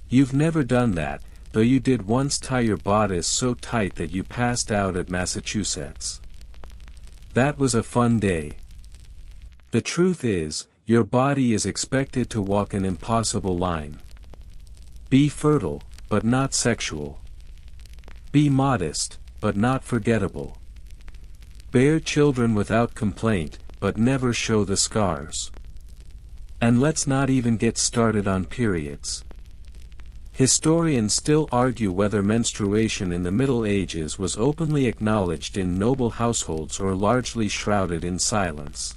You've never done that, though you did once tie your bodice so tight that you passed out at Massachusetts. That was a fun day. The truth is, your body is expected to walk an impossible line. Be fertile, but not sexual. Be modest, but not forgettable. Bear children without complaint, but never show the scars. And let's not even get started on periods. Historians still argue whether menstruation in the Middle Ages was openly acknowledged in noble households or largely shrouded in silence.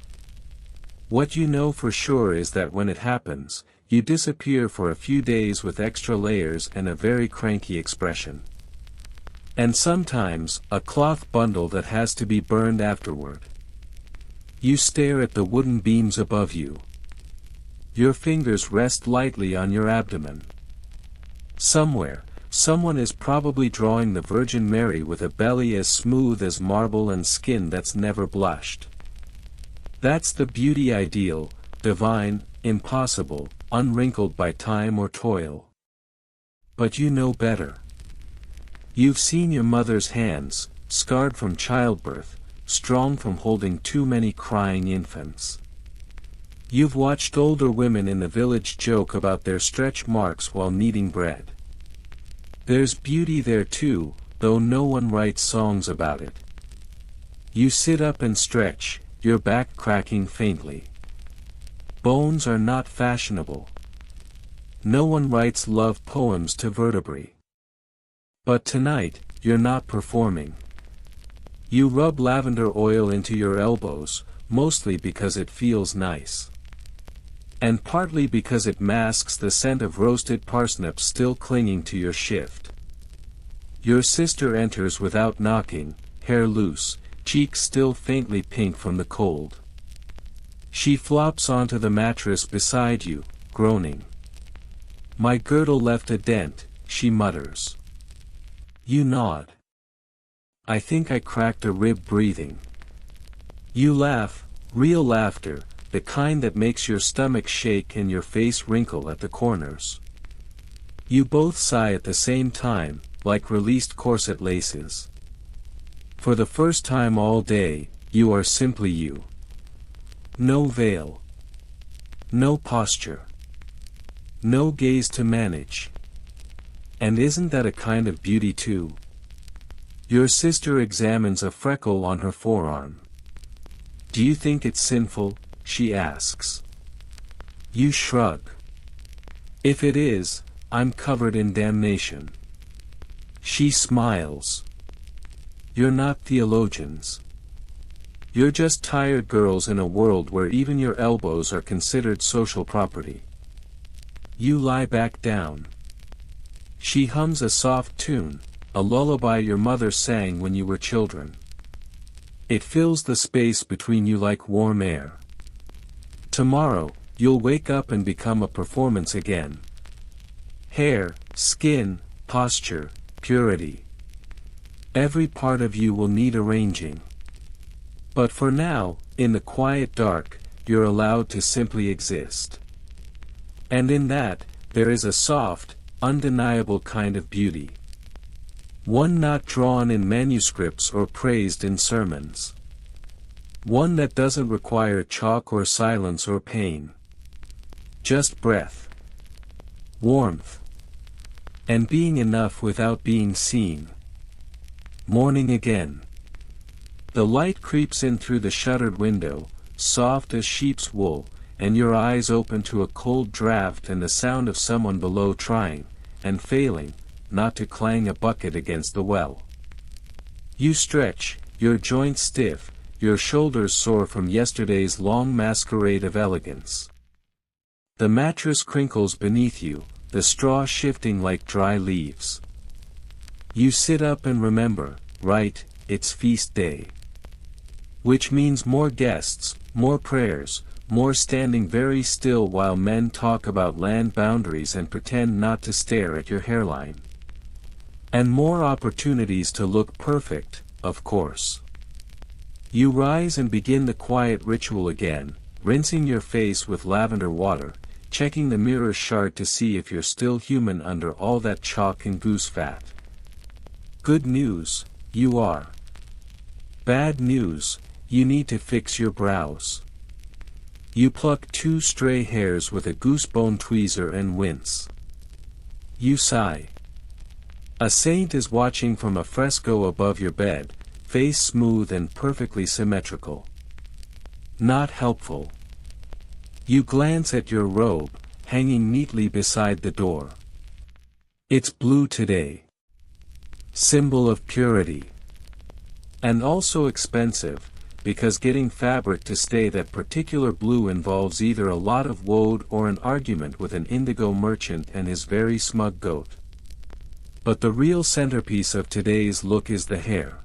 What you know for sure is that when it happens, you disappear for a few days with extra layers and a very cranky expression. And sometimes, a cloth bundle that has to be burned afterward. You stare at the wooden beams above you. Your fingers rest lightly on your abdomen. Somewhere, someone is probably drawing the Virgin Mary with a belly as smooth as marble and skin that's never blushed. That's the beauty ideal, divine, impossible, unwrinkled by time or toil. But you know better. You've seen your mother's hands, scarred from childbirth, strong from holding too many crying infants. You've watched older women in the village joke about their stretch marks while kneading bread. There's beauty there too, though no one writes songs about it. You sit up and stretch, your back cracking faintly. Bones are not fashionable. No one writes love poems to vertebrae. But tonight, you're not performing. You rub lavender oil into your elbows, mostly because it feels nice. And partly because it masks the scent of roasted parsnips still clinging to your shift. Your sister enters without knocking, hair loose, cheeks still faintly pink from the cold. She flops onto the mattress beside you, groaning. "My girdle left a dent," she mutters. You nod. "I think I cracked a rib breathing." You laugh, real laughter, the kind that makes your stomach shake and your face wrinkle at the corners. You both sigh at the same time, like released corset laces. For the first time all day, you are simply you. No veil. No posture. No gaze to manage. And isn't that a kind of beauty too? Your sister examines a freckle on her forearm. Do you think it's sinful? She asks. You shrug. If it is, I'm covered in damnation. She smiles. You're not theologians. You're just tired girls in a world where even your elbows are considered social property. You lie back down. She hums a soft tune, a lullaby your mother sang when you were children. It fills the space between you like warm air. Tomorrow, you'll wake up and become a performance again. Hair, skin, posture, purity. Every part of you will need arranging. But for now, in the quiet dark, you're allowed to simply exist. And in that, there is a soft, undeniable kind of beauty. One not drawn in manuscripts or praised in sermons. One that doesn't require chalk or silence or pain. Just breath. Warmth. And being enough without being seen. Morning again. The light creeps in through the shuttered window, soft as sheep's wool, and your eyes open to a cold draft and the sound of someone below trying, and failing, not to clang a bucket against the well. You stretch, your joints stiff, your shoulders sore from yesterday's long masquerade of elegance. The mattress crinkles beneath you, the straw shifting like dry leaves. You sit up and remember, right, it's feast day. Which means more guests, more prayers, more standing very still while men talk about land boundaries and pretend not to stare at your hairline. And more opportunities to look perfect, of course. You rise and begin the quiet ritual again, rinsing your face with lavender water, checking the mirror shard to see if you're still human under all that chalk and goose fat. Good news, you are. Bad news, you need to fix your brows. You pluck 2 stray hairs with a goosebone tweezer and wince. You sigh. A saint is watching from a fresco above your bed, face smooth and perfectly symmetrical. Not helpful. You glance at your robe, hanging neatly beside the door. It's blue today. Symbol of purity. And also expensive, because getting fabric to stay that particular blue involves either a lot of woad or an argument with an indigo merchant and his very smug goat. But the real centerpiece of today's look is the hair.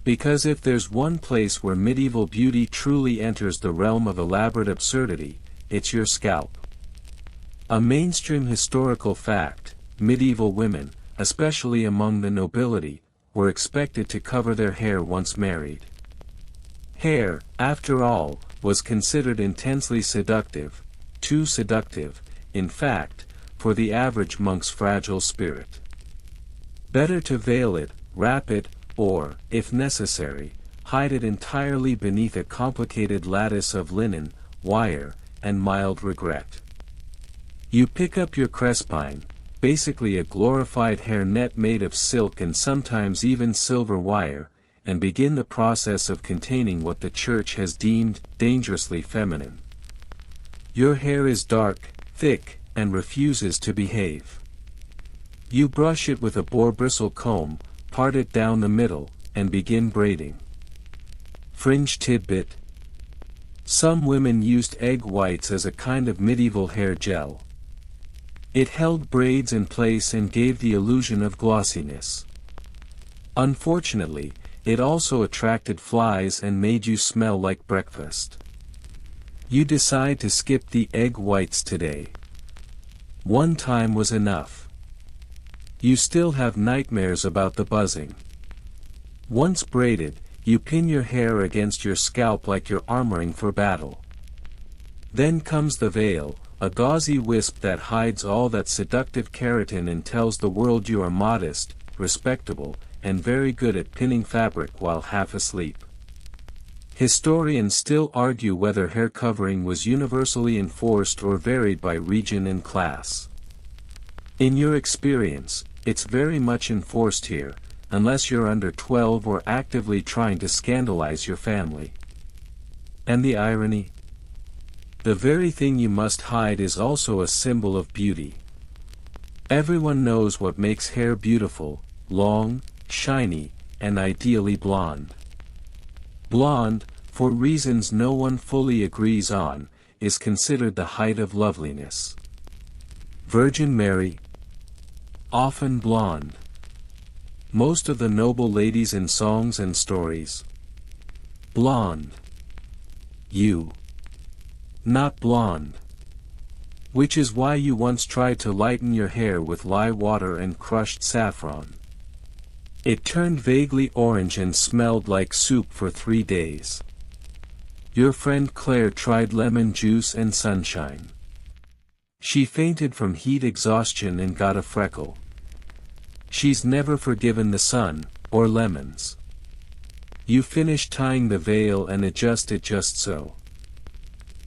Because if there's one place where medieval beauty truly enters the realm of elaborate absurdity, it's your scalp. A mainstream historical fact, medieval women, especially among the nobility, were expected to cover their hair once married. Hair, after all, was considered intensely seductive, too seductive, in fact, for the average monk's fragile spirit. Better to veil it, wrap it, or, if necessary, hide it entirely beneath a complicated lattice of linen, wire, and mild regret. You pick up your crespine, basically a glorified hair net made of silk and sometimes even silver wire, and begin the process of containing what the church has deemed dangerously feminine. Your hair is dark, thick, and refuses to behave. You brush it with a boar bristle comb, part it down the middle, and begin braiding. Fringe tidbit. Some women used egg whites as a kind of medieval hair gel. It held braids in place and gave the illusion of glossiness. Unfortunately, it also attracted flies and made you smell like breakfast. You decide to skip the egg whites today. One time was enough. You still have nightmares about the buzzing. Once braided, you pin your hair against your scalp like you're armoring for battle. Then comes the veil, a gauzy wisp that hides all that seductive keratin and tells the world you are modest, respectable, and very good at pinning fabric while half asleep. Historians still argue whether hair covering was universally enforced or varied by region and class. In your experience, it's very much enforced here, unless you're under 12 or actively trying to scandalize your family. And the irony? The very thing you must hide is also a symbol of beauty. Everyone knows what makes hair beautiful: long, shiny, and ideally blonde. Blonde, for reasons no one fully agrees on, is considered the height of loveliness. Virgin Mary? Often blonde. Most of the noble ladies in songs and stories? Blonde. You? Not blonde. Which is why you once tried to lighten your hair with lye water and crushed saffron. It turned vaguely orange and smelled like soup for 3 days. Your friend Claire tried lemon juice and sunshine. She fainted from heat exhaustion and got a freckle. She's never forgiven the sun, or lemons. You finish tying the veil and adjust it just so.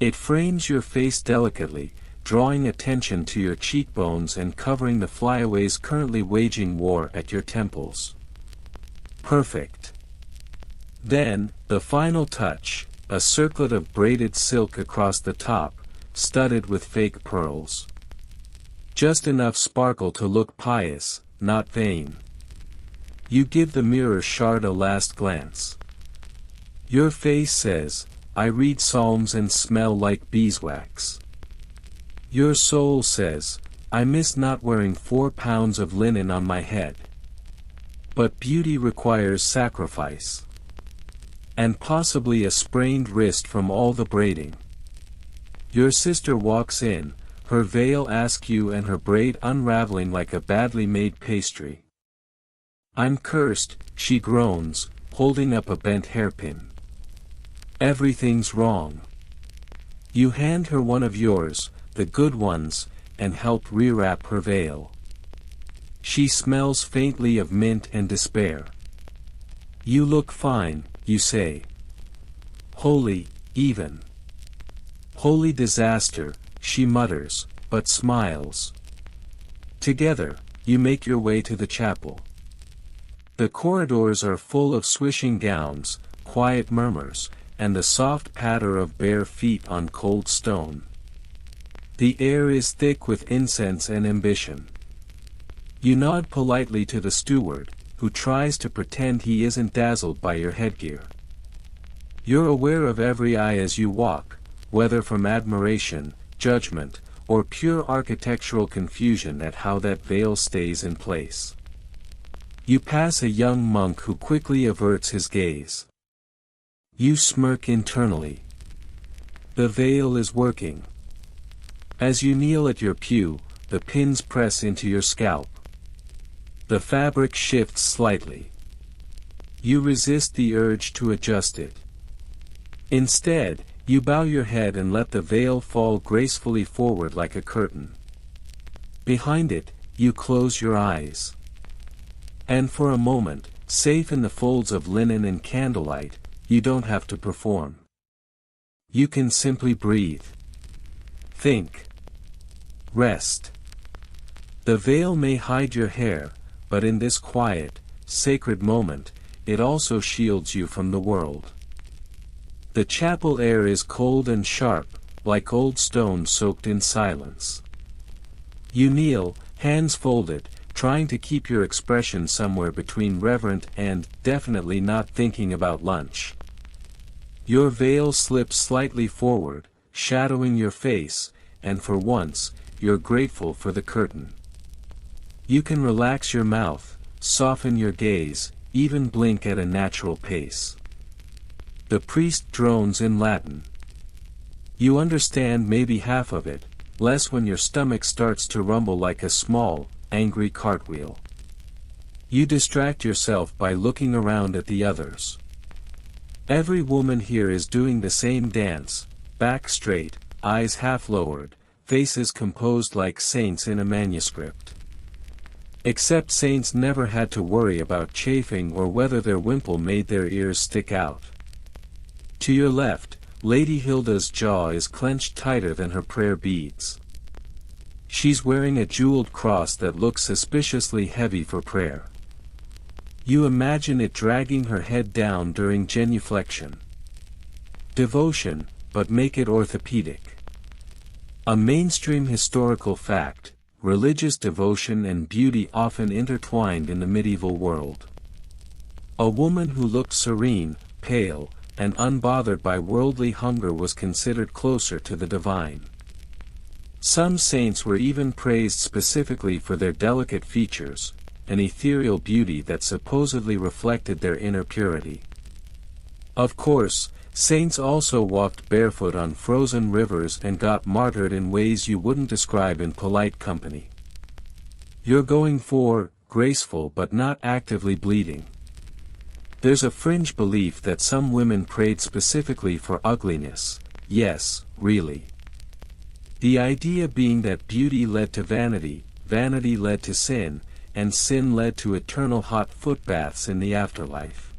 It frames your face delicately, drawing attention to your cheekbones and covering the flyaways currently waging war at your temples. Perfect. Then, the final touch, a circlet of braided silk across the top, studded with fake pearls. Just enough sparkle to look pious, not vain. You give the mirror shard a last glance. Your face says, "I read psalms and smell like beeswax." Your soul says, "I miss not wearing 4 pounds of linen on my head." But beauty requires sacrifice. And possibly a sprained wrist from all the braiding. Your sister walks in, her veil askew and her braid unraveling like a badly made pastry. "I'm cursed," she groans, holding up a bent hairpin. Everything's wrong. You hand her one of yours, the good ones, and help rewrap her veil. She smells faintly of mint and despair. "You look fine," you say. "Holy, even." "Holy disaster," she mutters, but smiles. Together, you make your way to the chapel. The corridors are full of swishing gowns, quiet murmurs, and the soft patter of bare feet on cold stone. The air is thick with incense and ambition. You nod politely to the steward, who tries to pretend he isn't dazzled by your headgear. You're aware of every eye as you walk, whether from admiration, judgment, or pure architectural confusion at how that veil stays in place. You pass a young monk who quickly averts his gaze. You smirk internally. The veil is working. As you kneel at your pew, the pins press into your scalp. The fabric shifts slightly. You resist the urge to adjust it. Instead, you bow your head and let the veil fall gracefully forward like a curtain. Behind it, you close your eyes. And for a moment, safe in the folds of linen and candlelight, you don't have to perform. You can simply breathe. Think. Rest. The veil may hide your hair, but in this quiet, sacred moment, it also shields you from the world. The chapel air is cold and sharp, like old stone soaked in silence. You kneel, hands folded, trying to keep your expression somewhere between reverent and definitely not thinking about lunch. Your veil slips slightly forward, shadowing your face, and for once, you're grateful for the curtain. You can relax your mouth, soften your gaze, even blink at a natural pace. The priest drones in Latin. You understand maybe half of it, less when your stomach starts to rumble like a small, angry cartwheel. You distract yourself by looking around at the others. Every woman here is doing the same dance, back straight, eyes half lowered, faces composed like saints in a manuscript. Except saints never had to worry about chafing or whether their wimple made their ears stick out. To your left, Lady Hilda's jaw is clenched tighter than her prayer beads. She's wearing a jeweled cross that looks suspiciously heavy for prayer. You imagine it dragging her head down during genuflection. Devotion, but make it orthopedic. A mainstream historical fact, religious devotion and beauty often intertwined in the medieval world. A woman who looked serene, pale, and unbothered by worldly hunger was considered closer to the divine. Some saints were even praised specifically for their delicate features, an ethereal beauty that supposedly reflected their inner purity. Of course, saints also walked barefoot on frozen rivers and got martyred in ways you wouldn't describe in polite company. You're going for graceful but not actively bleeding. There's a fringe belief that some women prayed specifically for ugliness. Yes, really. The idea being that beauty led to vanity, vanity led to sin, and sin led to eternal hot foot baths in the afterlife.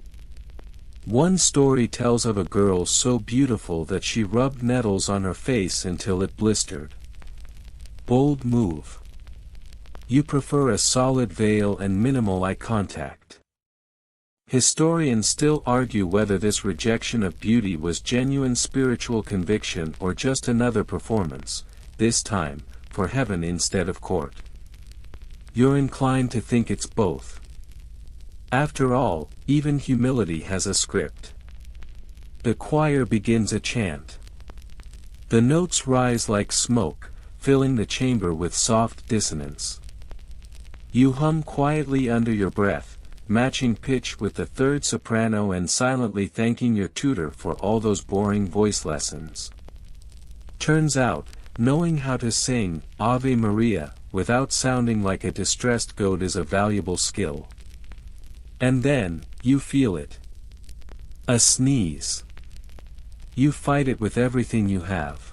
One story tells of a girl so beautiful that she rubbed nettles on her face until it blistered. Bold move. You prefer a solid veil and minimal eye contact. Historians still argue whether this rejection of beauty was genuine spiritual conviction or just another performance, this time, for heaven instead of court. You're inclined to think it's both. After all, even humility has a script. The choir begins a chant. The notes rise like smoke, filling the chamber with soft dissonance. You hum quietly under your breath, matching pitch with the third soprano and silently thanking your tutor for all those boring voice lessons. Turns out, knowing how to sing Ave Maria without sounding like a distressed goat is a valuable skill. And then, you feel it. A sneeze. You fight it with everything you have.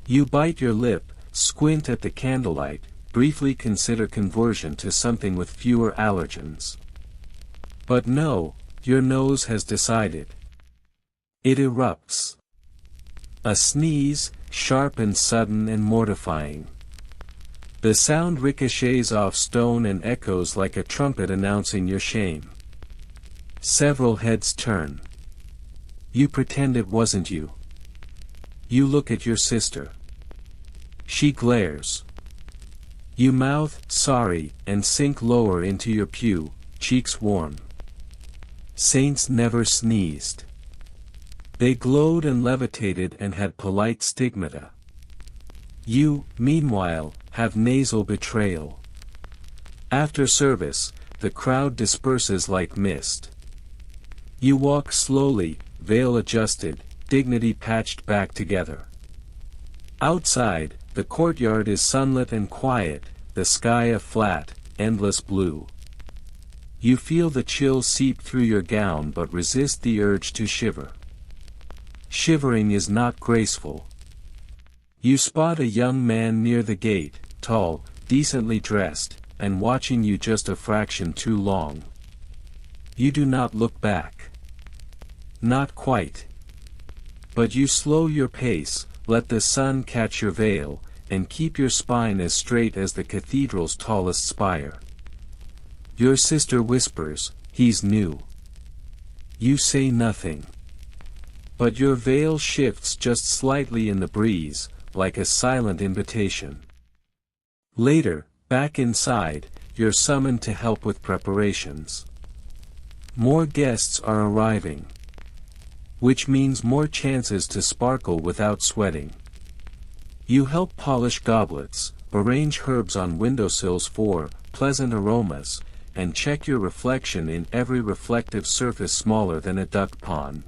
You bite your lip, squint at the candlelight, briefly consider conversion to something with fewer allergens. But no, your nose has decided. It erupts. A sneeze, sharp and sudden and mortifying. The sound ricochets off stone and echoes like a trumpet announcing your shame. Several heads turn. You pretend it wasn't you. You look at your sister. She glares. You mouth, sorry, and sink lower into your pew, cheeks warm. Saints never sneezed. They glowed and levitated and had polite stigmata. You, meanwhile, have nasal betrayal. After service, the crowd disperses like mist. You walk slowly, veil adjusted, dignity patched back together. Outside, the courtyard is sunlit and quiet, the sky a flat, endless blue. You feel the chill seep through your gown but resist the urge to shiver. Shivering is not graceful. You spot a young man near the gate, tall, decently dressed, and watching you just a fraction too long. You do not look back. Not quite. But you slow your pace, let the sun catch your veil, and keep your spine as straight as the cathedral's tallest spire. Your sister whispers, "He's new." You say nothing. But your veil shifts just slightly in the breeze, like a silent invitation. Later, back inside, you're summoned to help with preparations. More guests are arriving. Which means more chances to sparkle without sweating. You help polish goblets, arrange herbs on windowsills for pleasant aromas, and check your reflection in every reflective surface smaller than a duck pond.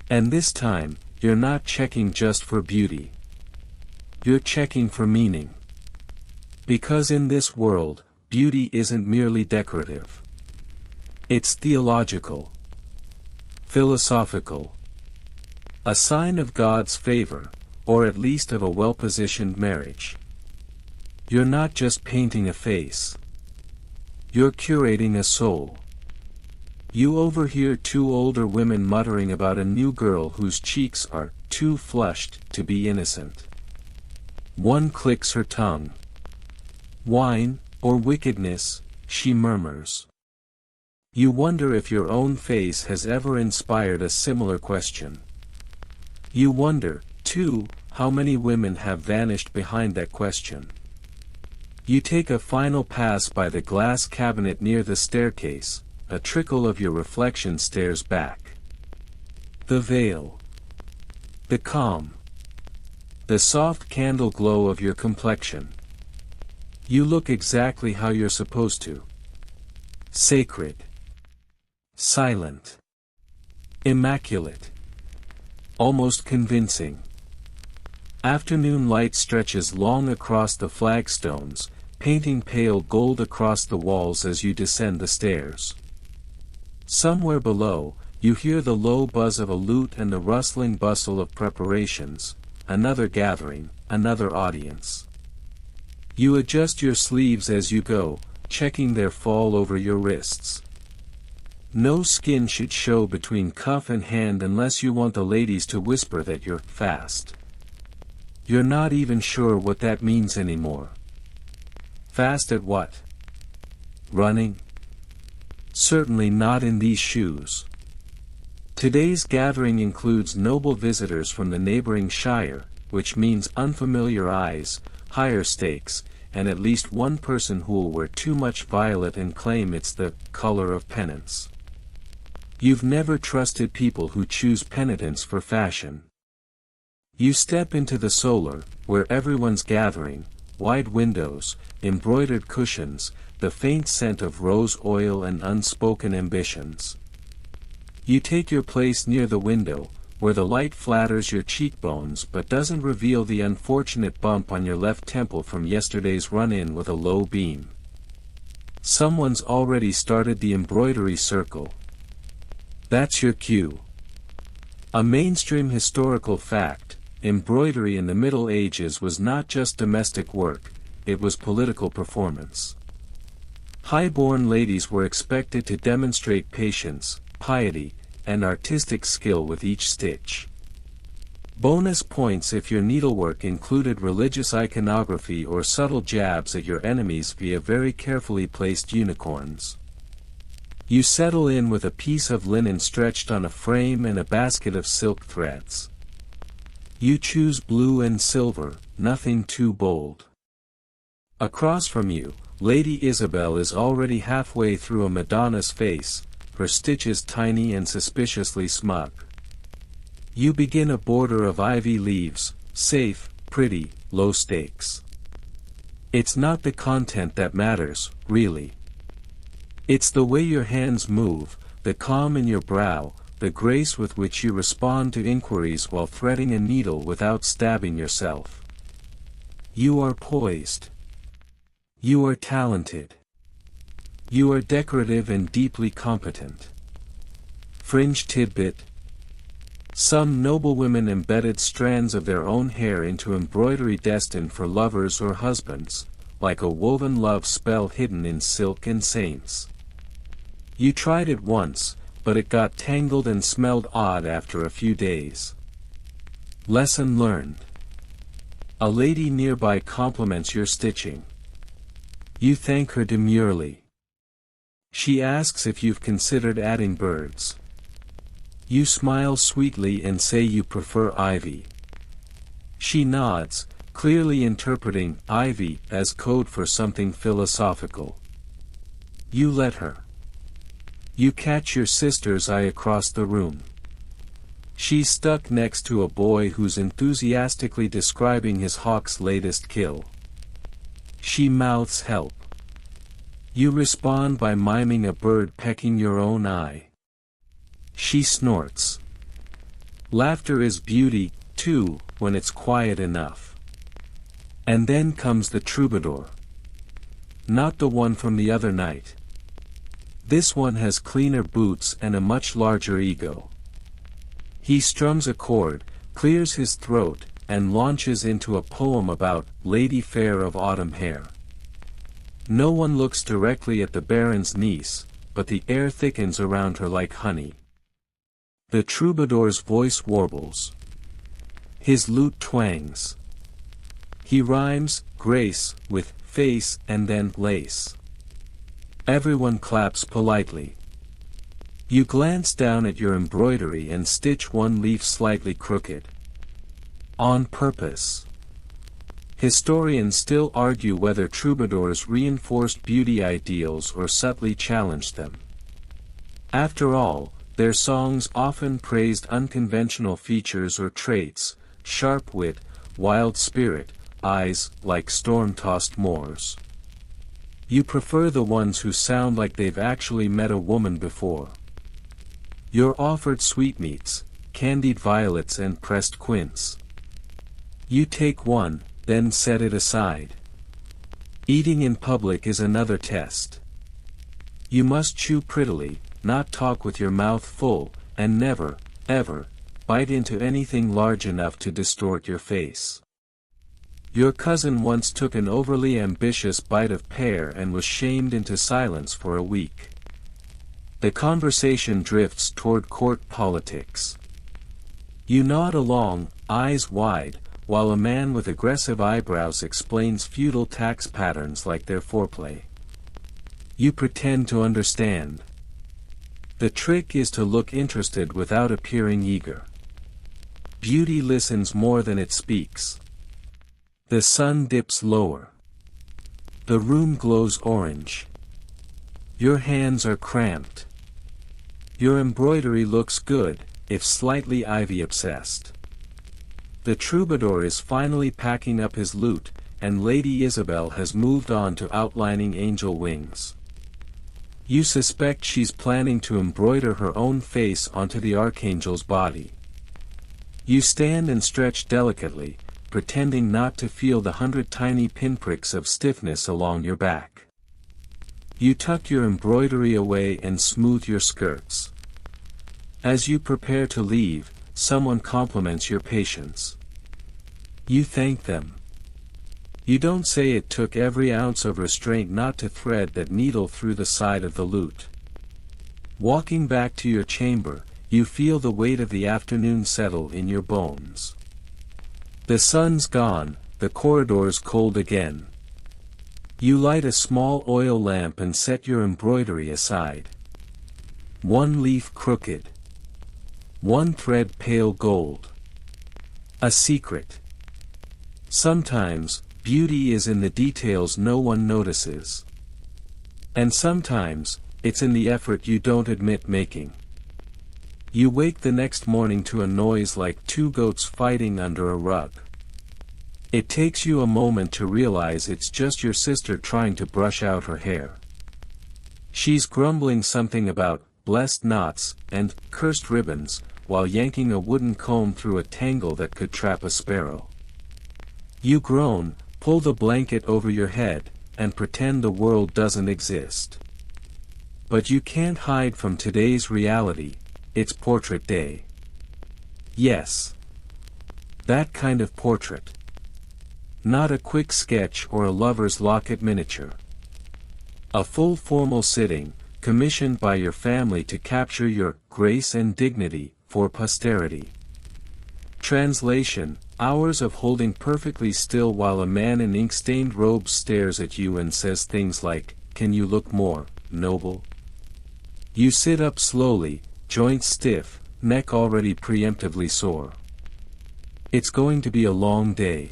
And this time, you're not checking just for beauty. You're checking for meaning. Because in this world, beauty isn't merely decorative. It's theological. Philosophical. A sign of God's favor, or at least of a well-positioned marriage. You're not just painting a face. You're curating a soul. You overhear two older women muttering about a new girl whose cheeks are too flushed to be innocent. One clicks her tongue. Wine, or wickedness, she murmurs. You wonder if your own face has ever inspired a similar question. You wonder, too, how many women have vanished behind that question. You take a final pass by the glass cabinet near the staircase, a trickle of your reflection stares back. The veil. The calm. The soft candle glow of your complexion. You look exactly how you're supposed to. Sacred. Silent. Immaculate. Almost convincing. Afternoon light stretches long across the flagstones, painting pale gold across the walls as you descend the stairs. Somewhere below, you hear the low buzz of a lute and the rustling bustle of preparations, another gathering, another audience. You adjust your sleeves as you go, checking their fall over your wrists. No skin should show between cuff and hand unless you want the ladies to whisper that you're fast. You're not even sure what that means anymore. Fast at what? Running? Certainly not in these shoes. Today's gathering includes noble visitors from the neighboring shire, which means unfamiliar eyes, higher stakes, and at least one person who'll wear too much violet and claim it's the color of penance. You've never trusted people who choose penitence for fashion. You step into the solar, where everyone's gathering, wide windows, embroidered cushions, the faint scent of rose oil and unspoken ambitions. You take your place near the window, where the light flatters your cheekbones but doesn't reveal the unfortunate bump on your left temple from yesterday's run-in with a low beam. Someone's already started the embroidery circle. That's your cue. A mainstream historical fact, embroidery in the Middle Ages was not just domestic work, it was political performance. High-born ladies were expected to demonstrate patience, piety, and artistic skill with each stitch. Bonus points if your needlework included religious iconography or subtle jabs at your enemies via very carefully placed unicorns. You settle in with a piece of linen stretched on a frame and a basket of silk threads. You choose blue and silver, nothing too bold. Across from you, Lady Isabel is already halfway through a Madonna's face, her stitches tiny and suspiciously smug. You begin a border of ivy leaves, safe, pretty, low stakes. It's not the content that matters, really. It's the way your hands move, the calm in your brow, the grace with which you respond to inquiries while threading a needle without stabbing yourself. You are poised. You are talented. You are decorative and deeply competent. Fringe tidbit. Some noblewomen embedded strands of their own hair into embroidery destined for lovers or husbands, like a woven love spell hidden in silk and saints. You tried it once, but it got tangled and smelled odd after a few days. Lesson learned. A lady nearby compliments your stitching. You thank her demurely. She asks if you've considered adding birds. You smile sweetly and say you prefer ivy. She nods, clearly interpreting ivy as code for something philosophical. You let her. You catch your sister's eye across the room. She's stuck next to a boy who's enthusiastically describing his hawk's latest kill. She mouths help. You respond by miming a bird pecking your own eye. She snorts. Laughter is beauty, too, when it's quiet enough. And then comes the troubadour. Not the one from the other night. This one has cleaner boots and a much larger ego. He strums a chord, clears his throat, and launches into a poem about Lady Fair of Autumn Hair. No one looks directly at the Baron's niece, but the air thickens around her like honey. The troubadour's voice warbles. His lute twangs. He rhymes grace with face and then lace. Everyone claps politely. You glance down at your embroidery and stitch one leaf slightly crooked. On purpose. Historians still argue whether troubadours reinforced beauty ideals or subtly challenged them. After all, their songs often praised unconventional features or traits, sharp wit, wild spirit, eyes like storm-tossed moors. You prefer the ones who sound like they've actually met a woman before. You're offered sweetmeats, candied violets and pressed quince. You take one, then set it aside. Eating in public is another test. You must chew prettily, not talk with your mouth full, and never, ever, bite into anything large enough to distort your face. Your cousin once took an overly ambitious bite of pear and was shamed into silence for a week. The conversation drifts toward court politics. You nod along, eyes wide, while a man with aggressive eyebrows explains feudal tax patterns like their foreplay. You pretend to understand. The trick is to look interested without appearing eager. Beauty listens more than it speaks. The sun dips lower. The room glows orange. Your hands are cramped. Your embroidery looks good, if slightly ivy-obsessed. The troubadour is finally packing up his lute, and Lady Isabel has moved on to outlining angel wings. You suspect she's planning to embroider her own face onto the archangel's body. You stand and stretch delicately, pretending not to feel the 100 tiny pinpricks of stiffness along your back. You tuck your embroidery away and smooth your skirts. As you prepare to leave, someone compliments your patience. You thank them. You don't say it took every ounce of restraint not to thread that needle through the side of the lute. Walking back to your chamber, you feel the weight of the afternoon settle in your bones. The sun's gone, the corridor's cold again. You light a small oil lamp and set your embroidery aside. One leaf crooked. One thread pale gold. A secret. Sometimes, beauty is in the details no one notices. And sometimes, it's in the effort you don't admit making. You wake the next morning to a noise like two goats fighting under a rug. It takes you a moment to realize it's just your sister trying to brush out her hair. She's grumbling something about blessed knots and cursed ribbons, while yanking a wooden comb through a tangle that could trap a sparrow. You groan, pull the blanket over your head, and pretend the world doesn't exist. But you can't hide from today's reality. It's portrait day. Yes. That kind of portrait. Not a quick sketch or a lover's locket miniature. A full formal sitting, commissioned by your family to capture your grace and dignity for posterity. Translation: hours of holding perfectly still while a man in ink-stained robes stares at you and says things like, "Can you look more noble?" You sit up slowly, joints stiff, neck already preemptively sore. It's going to be a long day.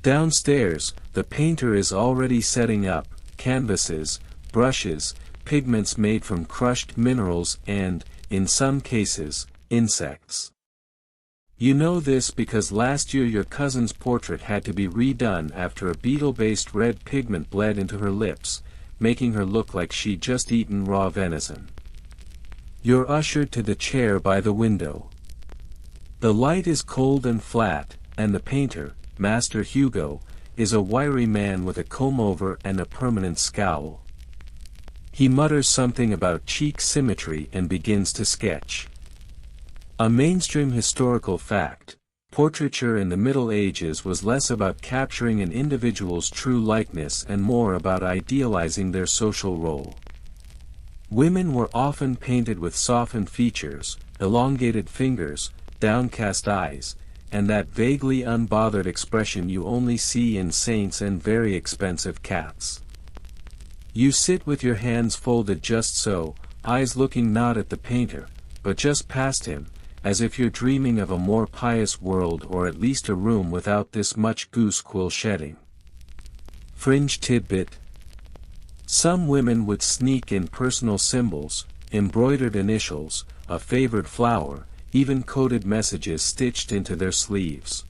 Downstairs, the painter is already setting up canvases, brushes, pigments made from crushed minerals and, in some cases, insects. You know this because last year your cousin's portrait had to be redone after a beetle-based red pigment bled into her lips, making her look like she'd just eaten raw venison. You're ushered to the chair by the window. The light is cold and flat, and the painter, Master Hugo, is a wiry man with a comb-over and a permanent scowl. He mutters something about cheek symmetry and begins to sketch. A mainstream historical fact: portraiture in the Middle Ages was less about capturing an individual's true likeness and more about idealizing their social role. Women were often painted with softened features, elongated fingers, downcast eyes, and that vaguely unbothered expression you only see in saints and very expensive cats. You sit with your hands folded just so, eyes looking not at the painter, but just past him, as if you're dreaming of a more pious world or at least a room without this much goose quill shedding. Fringe tidbit. Some women would sneak in personal symbols, embroidered initials, a favored flower, even coded messages stitched into their sleeves.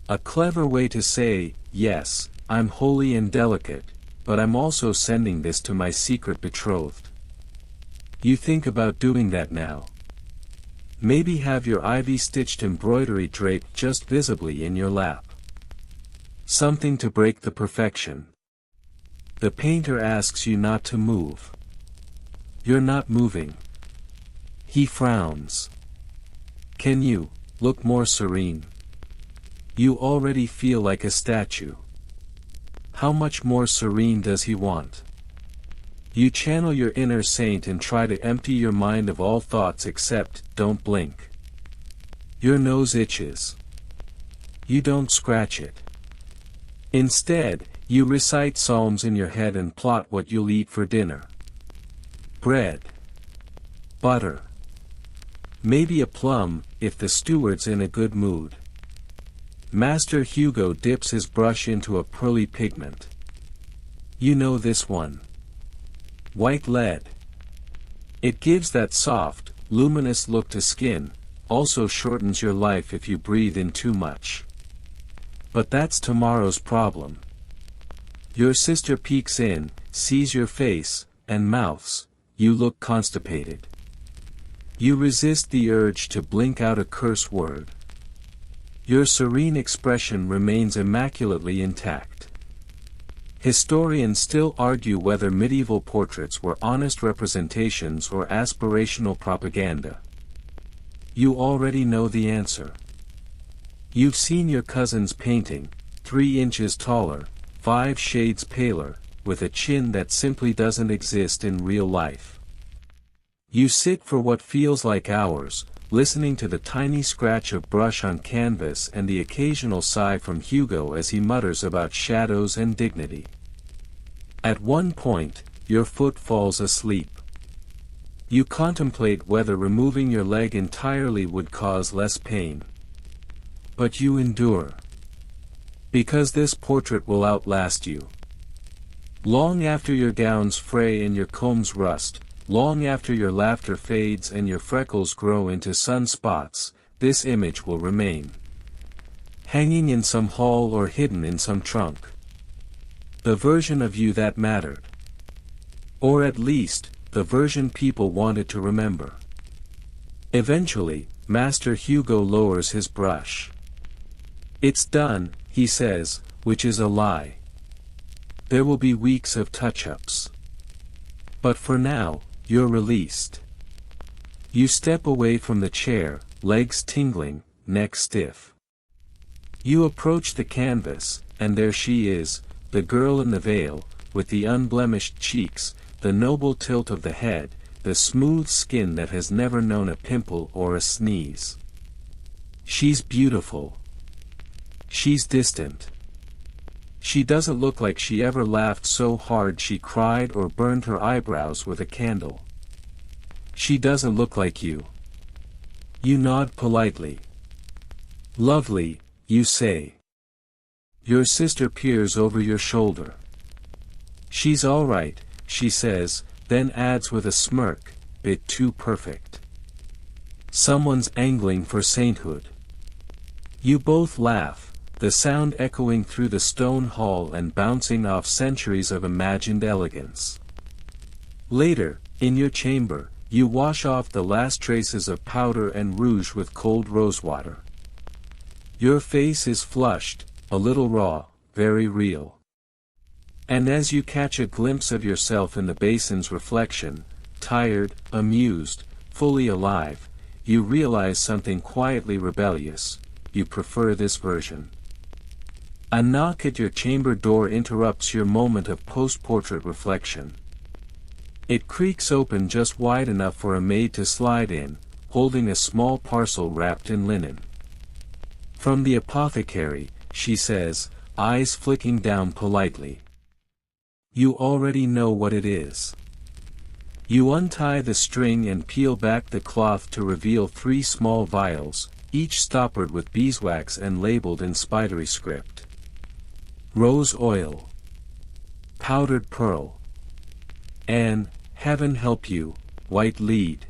A clever way to say, yes, I'm holy and delicate, but I'm also sending this to my secret betrothed. You think about doing that now. Maybe have your ivy-stitched embroidery draped just visibly in your lap. Something to break the perfection. The painter asks you not to move. You're not moving. He frowns. Can you look more serene? You already feel like a statue. How much more serene does he want? You channel your inner saint and try to empty your mind of all thoughts except, don't blink. Your nose itches. You don't scratch it. Instead, you recite psalms in your head and plot what you'll eat for dinner. Bread. Butter. Maybe a plum, if the steward's in a good mood. Master Hugo dips his brush into a pearly pigment. You know this one. White lead. It gives that soft, luminous look to skin, also shortens your life if you breathe in too much. But that's tomorrow's problem. Your sister peeks in, sees your face, and mouths, you look constipated. You resist the urge to blink out a curse word. Your serene expression remains immaculately intact. Historians still argue whether medieval portraits were honest representations or aspirational propaganda. You already know the answer. You've seen your cousin's painting, 3 inches taller, 5 shades paler, with a chin that simply doesn't exist in real life. You sit for what feels like hours, listening to the tiny scratch of brush on canvas and the occasional sigh from Hugo as he mutters about shadows and dignity. At one point, your foot falls asleep. You contemplate whether removing your leg entirely would cause less pain. But you endure. Because this portrait will outlast you. Long after your gowns fray and your combs rust, long after your laughter fades and your freckles grow into sunspots, this image will remain. Hanging in some hall or hidden in some trunk. The version of you that mattered. Or at least, the version people wanted to remember. Eventually, Master Hugo lowers his brush. It's done, he says, which is a lie. There will be weeks of touch-ups. But for now, you're released. You step away from the chair, legs tingling, neck stiff. You approach the canvas, and there she is, the girl in the veil, with the unblemished cheeks, the noble tilt of the head, the smooth skin that has never known a pimple or a sneeze. She's beautiful. She's distant. She doesn't look like she ever laughed so hard she cried or burned her eyebrows with a candle. She doesn't look like you. You nod politely. Lovely, you say. Your sister peers over your shoulder. She's all right, she says, then adds with a smirk, bit too perfect. Someone's angling for sainthood. You both laugh, the sound echoing through the stone hall and bouncing off centuries of imagined elegance. Later, in your chamber, you wash off the last traces of powder and rouge with cold rosewater. Your face is flushed, a little raw, very real. And as you catch a glimpse of yourself in the basin's reflection, tired, amused, fully alive, you realize something quietly rebellious. you prefer this version. A knock at your chamber door interrupts your moment of post-portrait reflection. It creaks open just wide enough for a maid to slide in, holding a small parcel wrapped in linen. "From the apothecary," she says, eyes flicking down politely. You already know what it is. You untie the string and peel back the cloth to reveal 3 small vials, each stoppered with beeswax and labeled in spidery script. Rose oil. Powdered pearl. And, heaven help you, white lead.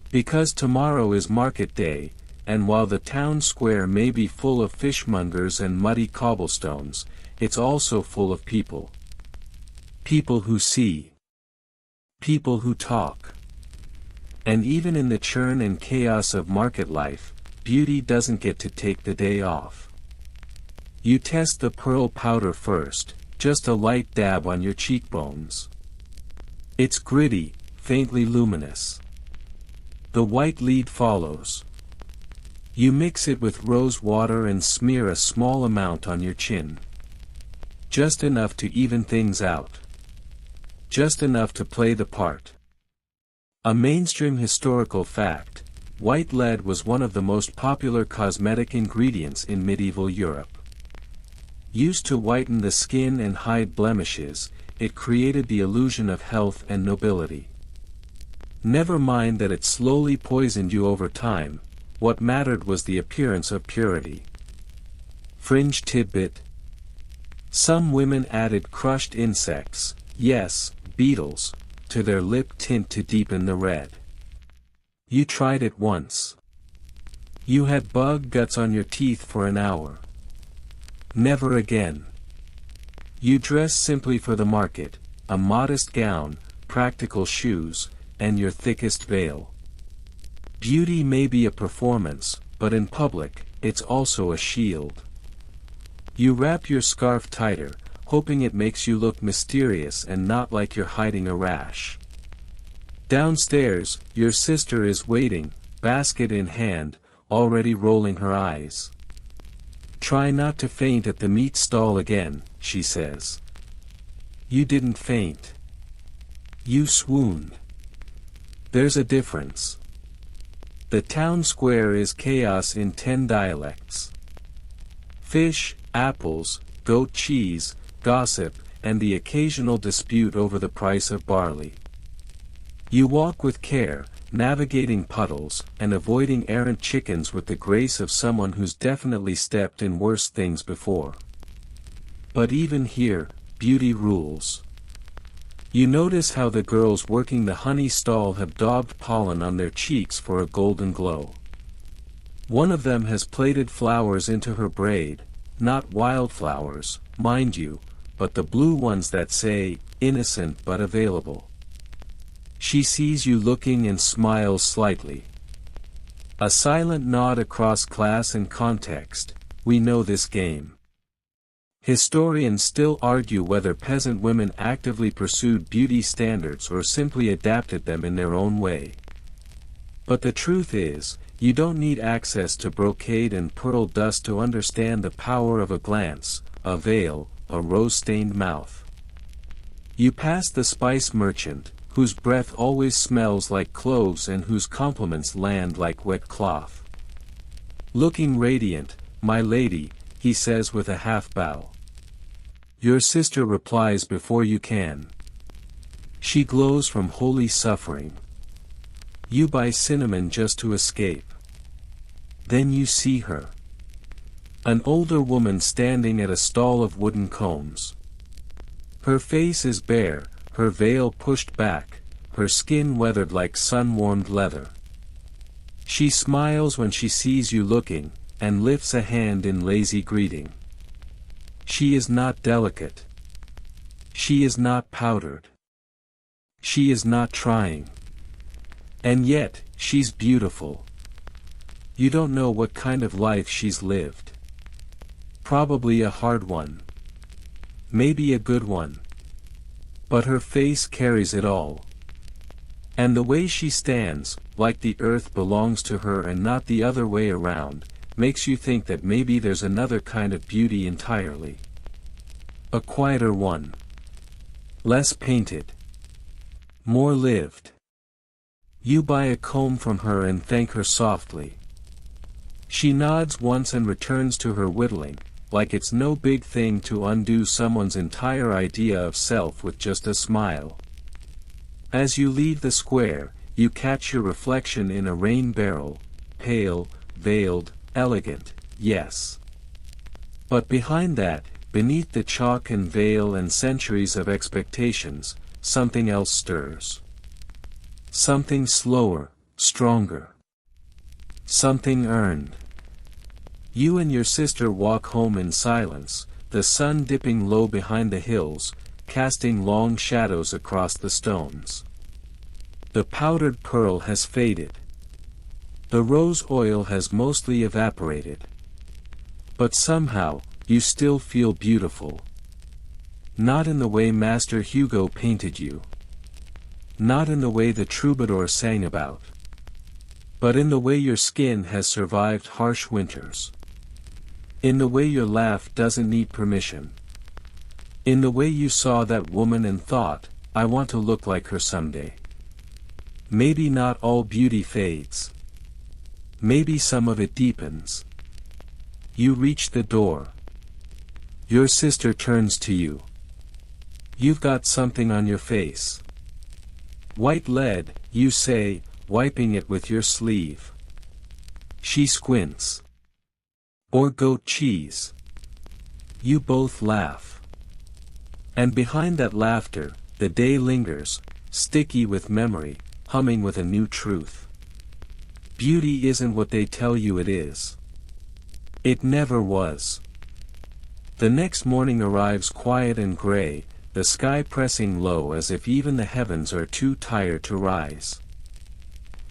Because tomorrow is market day, and while the town square may be full of fishmongers and muddy cobblestones, it's also full of people. People who see. People who talk. And even in the churn and chaos of market life, beauty doesn't get to take the day off. You test the pearl powder first, just a light dab on your cheekbones. It's gritty, faintly luminous. The white lead follows. You mix it with rose water and smear a small amount on your chin. Just enough to even things out. Just enough to play the part. A mainstream historical fact, white lead was one of the most popular cosmetic ingredients in medieval Europe. Used to whiten the skin and hide blemishes, it created the illusion of health and nobility. Never mind that it slowly poisoned you over time, what mattered was the appearance of purity. Fringe tidbit. Some women added crushed insects, yes, beetles, to their lip tint to deepen the red. You tried it once. You had bug guts on your teeth for an hour. Never again. You dress simply for the market, a modest gown, practical shoes, and your thickest veil. Beauty may be a performance, but in public, it's also a shield. You wrap your scarf tighter, hoping it makes you look mysterious and not like you're hiding a rash. Downstairs, your sister is waiting, basket in hand, already rolling her eyes. "Try not to faint at the meat stall again," she says. You didn't faint. You swooned. There's a difference. The town square is chaos in 10 dialects. Fish, apples, goat cheese, gossip, and the occasional dispute over the price of barley. You walk with care, navigating puddles, and avoiding errant chickens with the grace of someone who's definitely stepped in worse things before. But even here, beauty rules. You notice how the girls working the honey stall have daubed pollen on their cheeks for a golden glow. One of them has plaited flowers into her braid, not wildflowers, mind you, but the blue ones that say, innocent but available. She sees you looking and smiles slightly. A silent nod across class and context, we know this game. Historians still argue whether peasant women actively pursued beauty standards or simply adapted them in their own way. But the truth is, you don't need access to brocade and pearl dust to understand the power of a glance, a veil, a rose-stained mouth. You pass the spice merchant, whose breath always smells like cloves and whose compliments land like wet cloth. "Looking radiant, my lady," he says with a half-bow. Your sister replies before you can. She glows from holy suffering. You buy cinnamon just to escape. Then you see her. An older woman standing at a stall of wooden combs. Her face is bare, her veil pushed back, her skin weathered like sun-warmed leather. She smiles when she sees you looking, and lifts a hand in lazy greeting. She is not delicate. She is not powdered. She is not trying. And yet, she's beautiful. You don't know what kind of life she's lived. Probably a hard one. Maybe a good one. But her face carries it all. And the way she stands, like the earth belongs to her and not the other way around, makes you think that maybe there's another kind of beauty entirely. A quieter one. Less painted. More lived. You buy a comb from her and thank her softly. She nods once and returns to her whittling, like it's no big thing to undo someone's entire idea of self with just a smile. As you leave the square, you catch your reflection in a rain barrel, pale, veiled, elegant, yes. But behind that, beneath the chalk and veil and centuries of expectations, something else stirs. Something slower, stronger. Something earned. You and your sister walk home in silence, the sun dipping low behind the hills, casting long shadows across the stones. The powdered pearl has faded. The rose oil has mostly evaporated. But somehow, you still feel beautiful. Not in the way Master Hugo painted you. Not in the way the troubadour sang about. But in the way your skin has survived harsh winters. In the way your laugh doesn't need permission. In the way you saw that woman and thought, I want to look like her someday. Maybe not all beauty fades. Maybe some of it deepens. You reach the door. Your sister turns to you. You've got something on your face. White lead, you say, wiping it with your sleeve. She squints. Or goat cheese. You both laugh. And behind that laughter, the day lingers, sticky with memory, humming with a new truth. Beauty isn't what they tell you it is. It never was. The next morning arrives quiet and gray, the sky pressing low as if even the heavens are too tired to rise.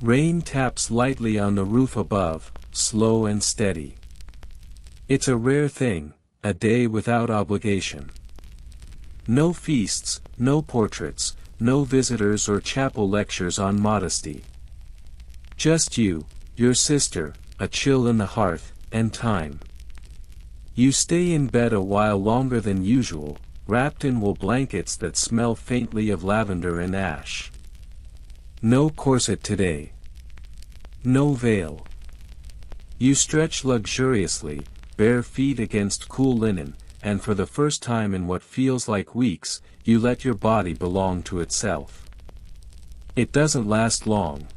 Rain taps lightly on the roof above, slow and steady. It's a rare thing, a day without obligation. No feasts, no portraits, no visitors or chapel lectures on modesty. Just you, your sister, a chill in the hearth, and time. You stay in bed a while longer than usual, wrapped in wool blankets that smell faintly of lavender and ash. No corset today. No veil. You stretch luxuriously, bare feet against cool linen, and for the first time in what feels like weeks, you let your body belong to itself. It doesn't last long.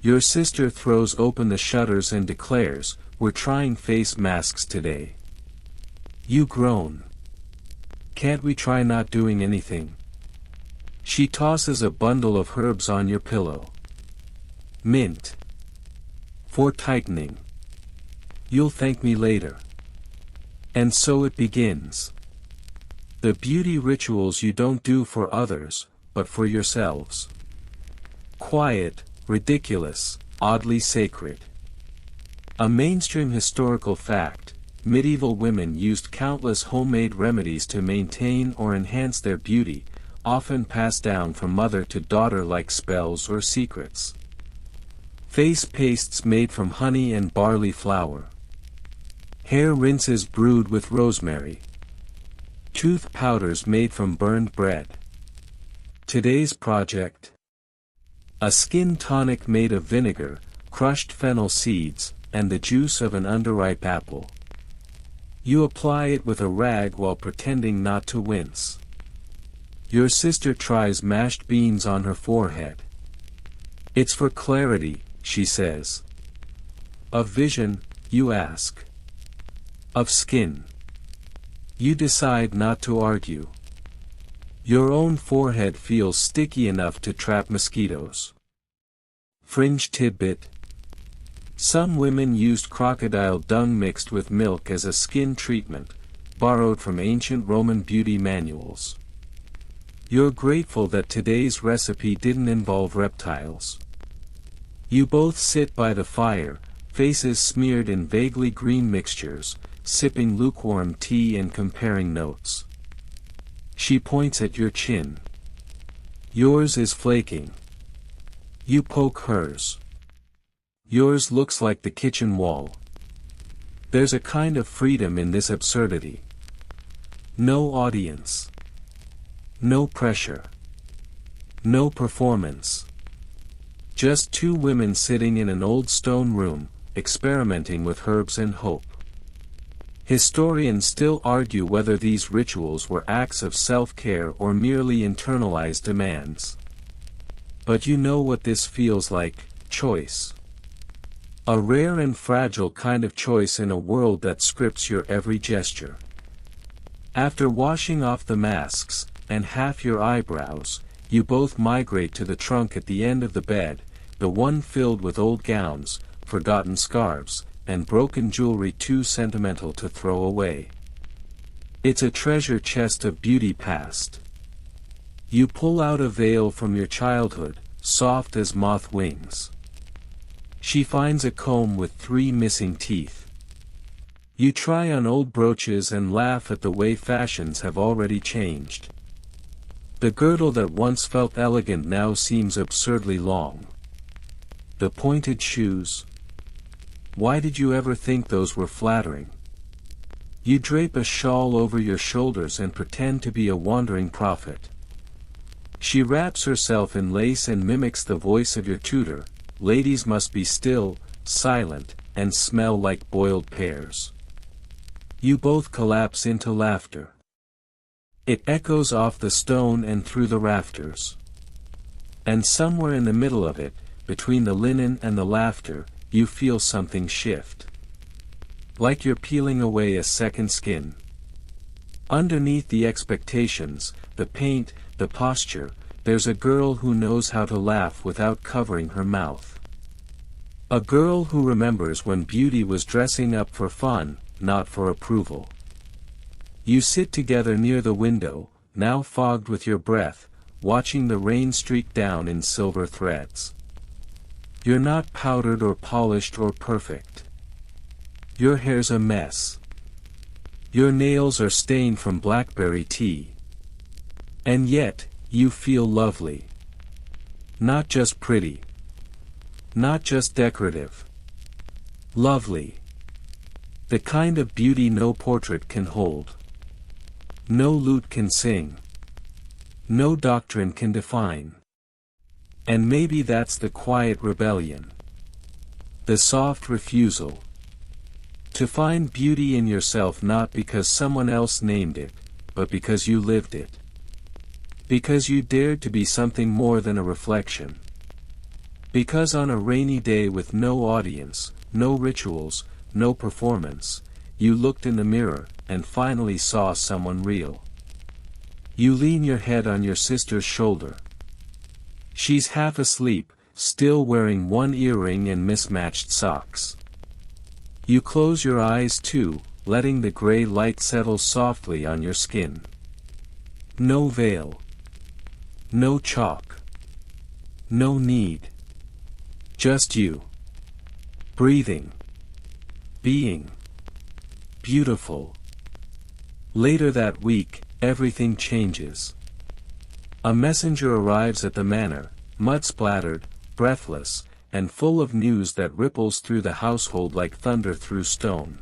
Your sister throws open the shutters and declares, "We're trying face masks today." You groan. "Can't we try not doing anything?" She tosses a bundle of herbs on your pillow. Mint. For tightening. You'll thank me later. And so it begins. The beauty rituals you don't do for others, but for yourselves. Quiet, ridiculous, oddly sacred. A mainstream historical fact, medieval women used countless homemade remedies to maintain or enhance their beauty, often passed down from mother to daughter like spells or secrets. Face pastes made from honey and barley flour. Hair rinses brewed with rosemary. Tooth powders made from burned bread. Today's project. A skin tonic made of vinegar, crushed fennel seeds, and the juice of an underripe apple. You apply it with a rag while pretending not to wince. Your sister tries mashed beans on her forehead. "It's for clarity," she says. "Of vision?" you ask. "Of skin?" You decide not to argue. Your own forehead feels sticky enough to trap mosquitoes. Fringe tidbit. Some women used crocodile dung mixed with milk as a skin treatment, borrowed from ancient Roman beauty manuals. You're grateful that today's recipe didn't involve reptiles. You both sit by the fire, faces smeared in vaguely green mixtures, sipping lukewarm tea and comparing notes. She points at your chin. Yours is flaking. You poke hers. Yours looks like the kitchen wall. There's a kind of freedom in this absurdity. No audience. No pressure. No performance. Just two women sitting in an old stone room, experimenting with herbs and hope. Historians still argue whether these rituals were acts of self-care or merely internalized demands. But you know what this feels like: choice. A rare and fragile kind of choice in a world that scripts your every gesture. After washing off the masks, and half your eyebrows, you both migrate to the trunk at the end of the bed, the one filled with old gowns, forgotten scarves, and broken jewelry too sentimental to throw away. It's a treasure chest of beauty past. You pull out a veil from your childhood, soft as moth wings. She finds a comb with 3 missing teeth. You try on old brooches and laugh at the way fashions have already changed. The girdle that once felt elegant now seems absurdly long. The pointed shoes. Why did you ever think those were flattering? You drape a shawl over your shoulders and pretend to be a wandering prophet. She wraps herself in lace and mimics the voice of your tutor: ladies must be still, silent, and smell like boiled pears. You both collapse into laughter. It echoes off the stone and through the rafters. And somewhere in the middle of it, between the linen and the laughter, you feel something shift. Like you're peeling away a second skin. Underneath the expectations, the paint, the posture, there's a girl who knows how to laugh without covering her mouth. A girl who remembers when beauty was dressing up for fun, not for approval. You sit together near the window, now fogged with your breath, watching the rain streak down in silver threads. You're not powdered or polished or perfect. Your hair's a mess. Your nails are stained from blackberry tea. And yet, you feel lovely. Not just pretty. Not just decorative. Lovely. The kind of beauty no portrait can hold. No lute can sing. No doctrine can define. And maybe that's the quiet rebellion. The soft refusal. To find beauty in yourself not because someone else named it, but because you lived it. Because you dared to be something more than a reflection. Because on a rainy day with no audience, no rituals, no performance, you looked in the mirror, and finally saw someone real. You lean your head on your sister's shoulder. She's half asleep, still wearing one earring and mismatched socks. You close your eyes too, letting the gray light settle softly on your skin. No veil. No chalk. No need. Just you. Breathing. Being. Beautiful. Later that week, everything changes. A messenger arrives at the manor, mud-splattered, breathless, and full of news that ripples through the household like thunder through stone.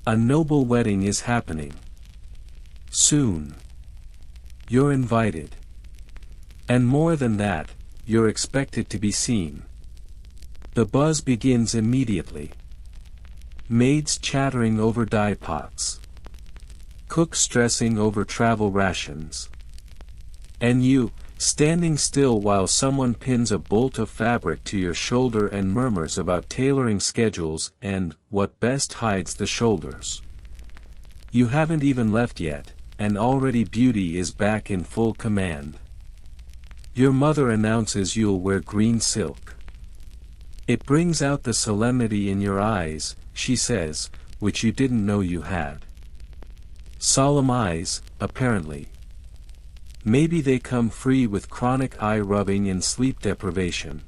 A noble wedding is happening. Soon. You're invited. And more than that, you're expected to be seen. The buzz begins immediately. Maids chattering over dye pots. Cooks stressing over travel rations. And you, standing still while someone pins a bolt of fabric to your shoulder and murmurs about tailoring schedules and what best hides the shoulders. You haven't even left yet, and already beauty is back in full command. Your mother announces you'll wear green silk. It brings out the solemnity in your eyes, she says, which you didn't know you had. Solemn eyes, apparently. Maybe they come free with chronic eye rubbing and sleep deprivation.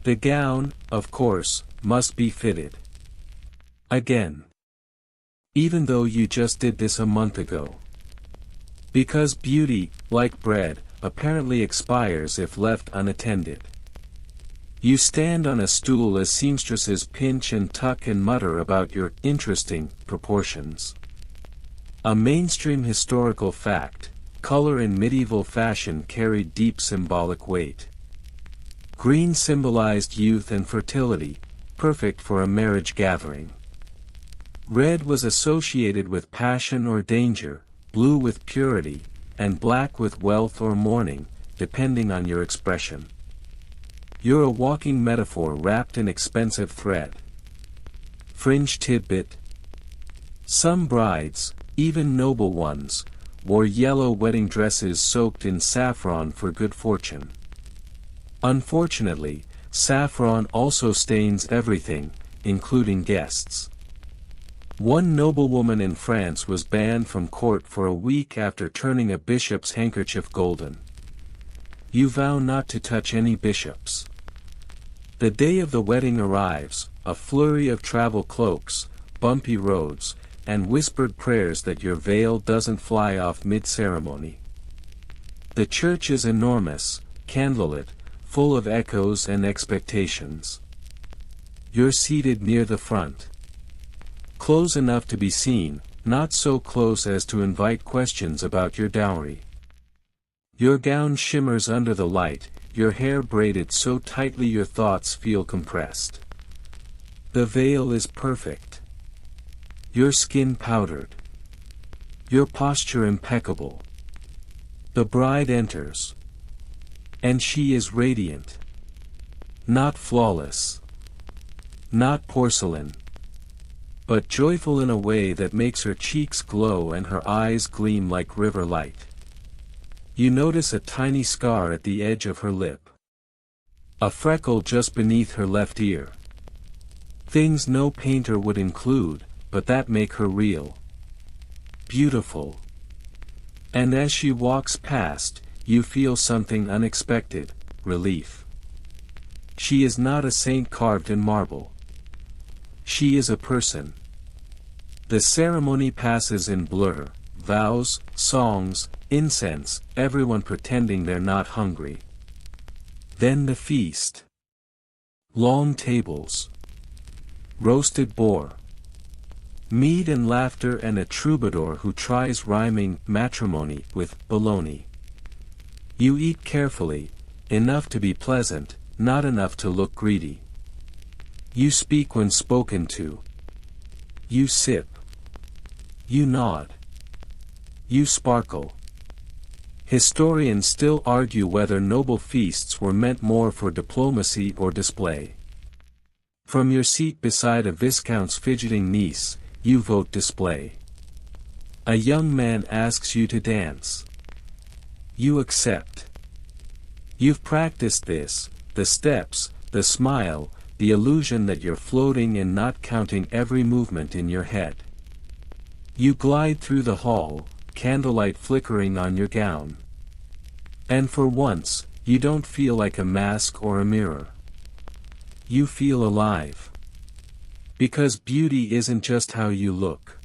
The gown, of course, must be fitted. Again. Even though you just did this a month ago. Because beauty, like bread, apparently expires if left unattended. You stand on a stool as seamstresses pinch and tuck and mutter about your interesting proportions. A mainstream historical fact, color in medieval fashion carried deep symbolic weight. Green symbolized youth and fertility, perfect for a marriage gathering. Red was associated with passion or danger, blue with purity, and black with wealth or mourning, depending on your expression. You're a walking metaphor wrapped in expensive thread. Fringe tidbit. Some brides, even noble ones, wore yellow wedding dresses soaked in saffron for good fortune. Unfortunately, saffron also stains everything, including guests. One noblewoman in France was banned from court for a week after turning a bishop's handkerchief golden. You vow not to touch any bishops. The day of the wedding arrives, a flurry of travel cloaks, bumpy roads, and whispered prayers that your veil doesn't fly off mid-ceremony. The church is enormous, candlelit, full of echoes and expectations. You're seated near the front. Close enough to be seen, not so close as to invite questions about your dowry. Your gown shimmers under the light, your hair braided so tightly your thoughts feel compressed. The veil is perfect. Your skin powdered. Your posture impeccable. The bride enters. And she is radiant. Not flawless. Not porcelain. But joyful in a way that makes her cheeks glow and her eyes gleam like river light. You notice a tiny scar at the edge of her lip. A freckle just beneath her left ear. Things no painter would include, but that make her real. Beautiful. And as she walks past, you feel something unexpected, relief. She is not a saint carved in marble. She is a person. The ceremony passes in blur, vows, songs, incense, everyone pretending they're not hungry. Then the feast. Long tables. Roasted boar. Mead and laughter and a troubadour who tries rhyming matrimony with baloney. You eat carefully, enough to be pleasant, not enough to look greedy. You speak when spoken to. You sip. You nod. You sparkle. Historians still argue whether noble feasts were meant more for diplomacy or display. From your seat beside a viscount's fidgeting niece, you vote display. A young man asks you to dance. You accept. You've practiced this, the steps, the smile, the illusion that you're floating and not counting every movement in your head. You glide through the hall, candlelight flickering on your gown. And for once, you don't feel like a mask or a mirror. You feel alive. Because beauty isn't just how you look.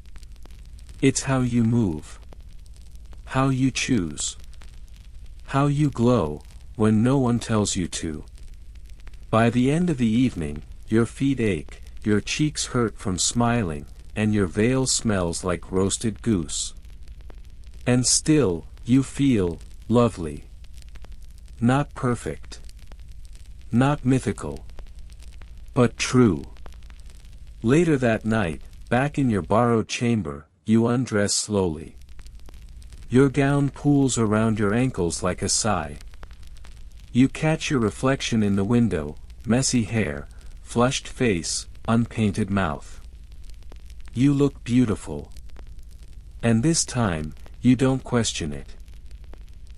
It's how you move. How you choose. How you glow, when no one tells you to. By the end of the evening, your feet ache, your cheeks hurt from smiling, and your veil smells like roasted goose. And still, you feel lovely. Not perfect. Not mythical. But true. Later that night, back in your borrowed chamber, you undress slowly. Your gown pools around your ankles like a sigh. You catch your reflection in the window, messy hair, flushed face, unpainted mouth. You look beautiful. And this time, you don't question it.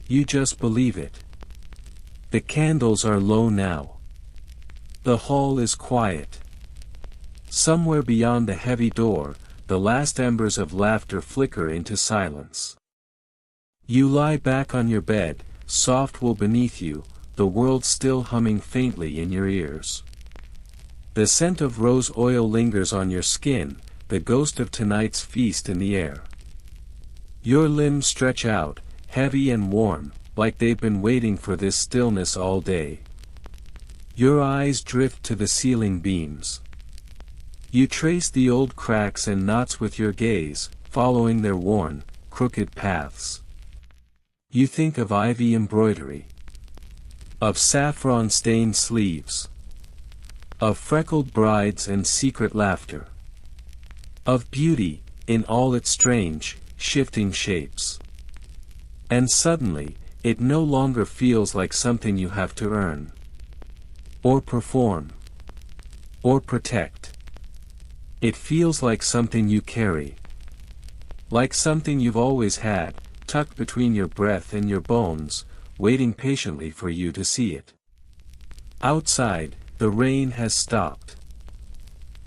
You just believe it. The candles are low now. The hall is quiet. Somewhere beyond the heavy door, the last embers of laughter flicker into silence. You lie back on your bed, soft wool beneath you, the world still humming faintly in your ears. The scent of rose oil lingers on your skin, the ghost of tonight's feast in the air. Your limbs stretch out, heavy and warm, like they've been waiting for this stillness all day. Your eyes drift to the ceiling beams. You trace the old cracks and knots with your gaze, following their worn, crooked paths. You think of ivy embroidery, of saffron-stained sleeves, of freckled brides and secret laughter, of beauty, in all its strange, shifting shapes. And suddenly, it no longer feels like something you have to earn, or perform, or protect. It feels like something you carry, like something you've always had, tucked between your breath and your bones, waiting patiently for you to see it. Outside, the rain has stopped.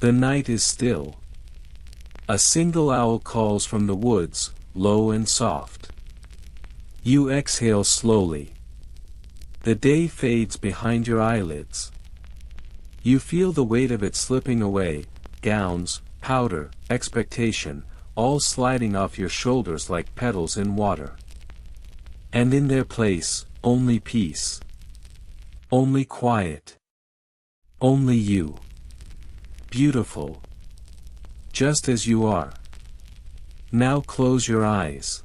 The night is still. A single owl calls from the woods, low and soft. You exhale slowly. The day fades behind your eyelids. You feel the weight of it slipping away, gowns, powder, expectation, all sliding off your shoulders like petals in water. And in their place, only peace. Only quiet. Only you. Beautiful. Just as you are. Now close your eyes.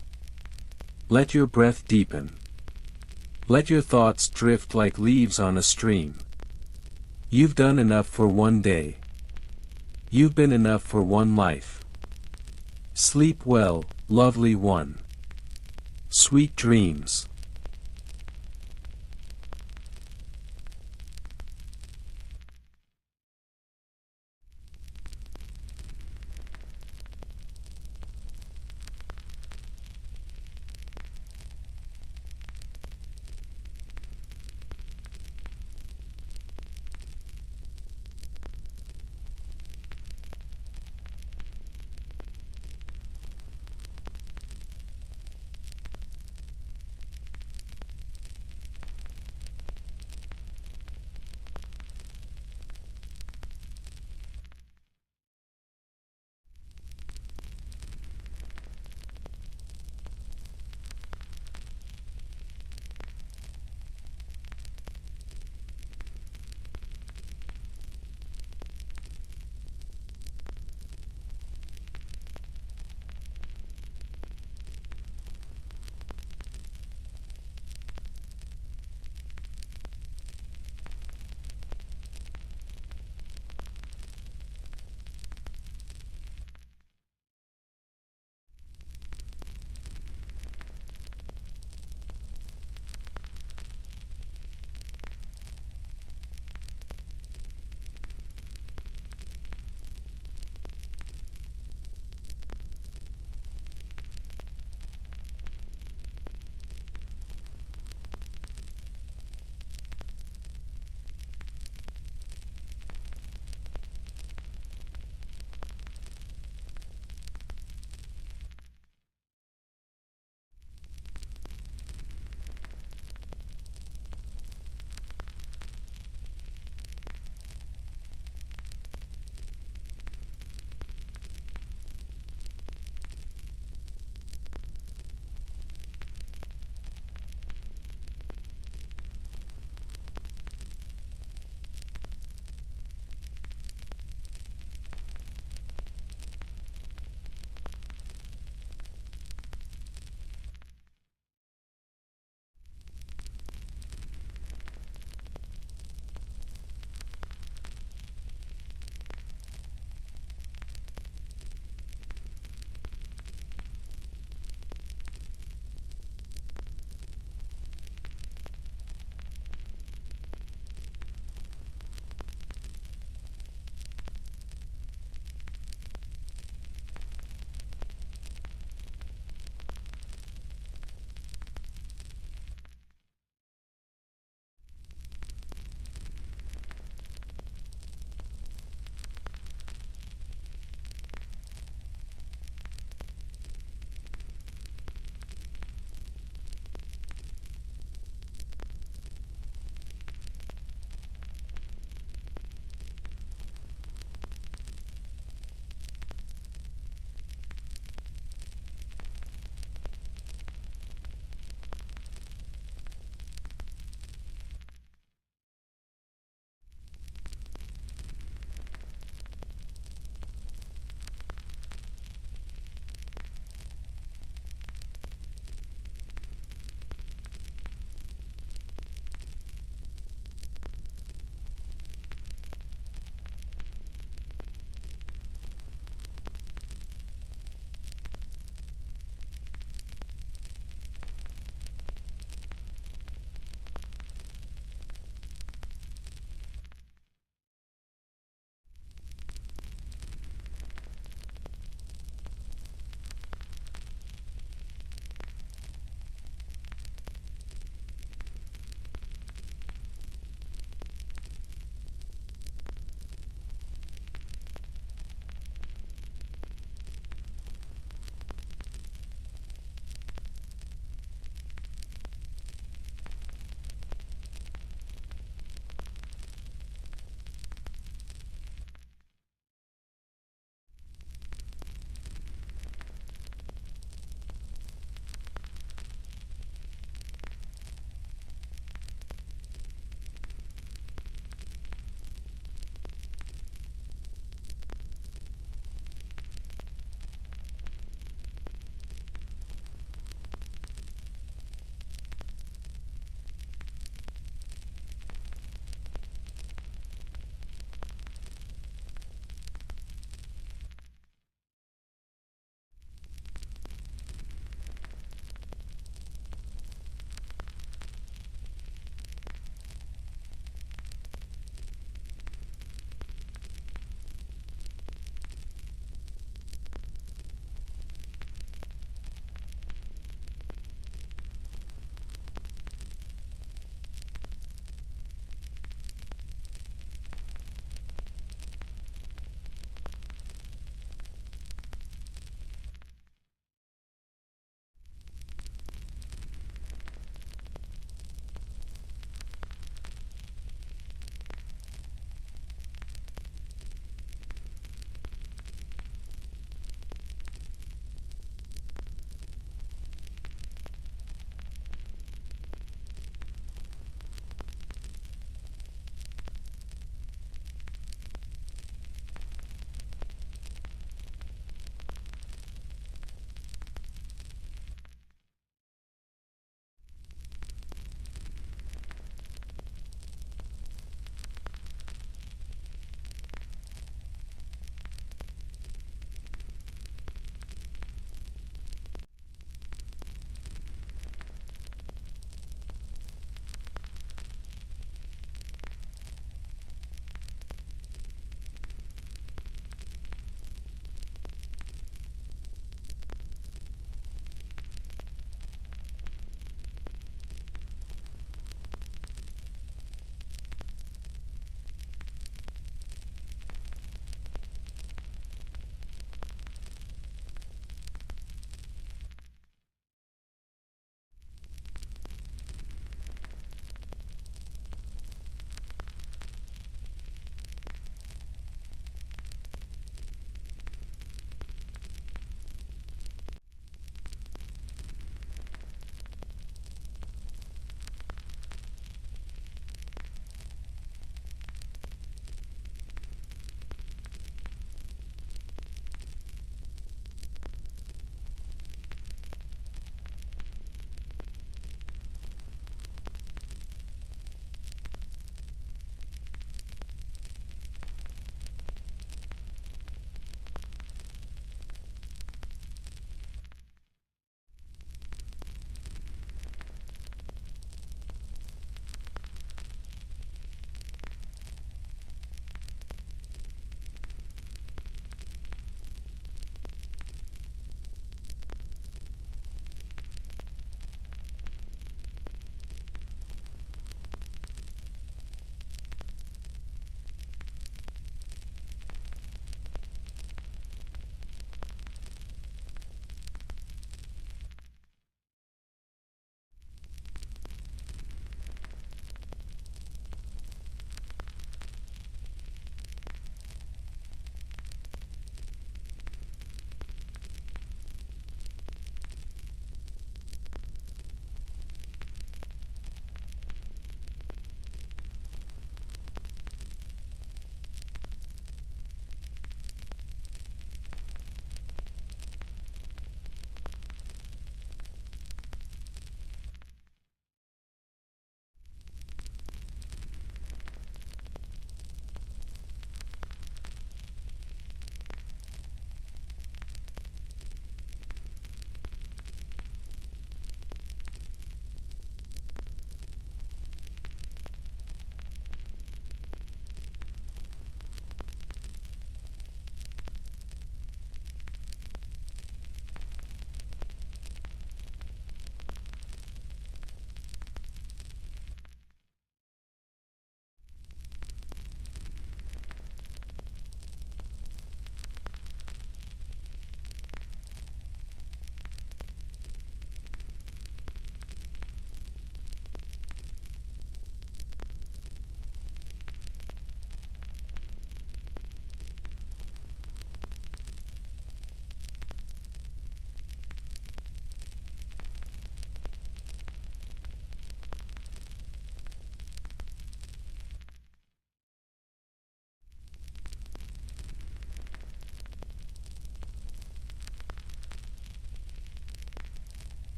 Let your breath deepen. Let your thoughts drift like leaves on a stream. You've done enough for one day. You've been enough for one life. Sleep well, lovely one. Sweet dreams.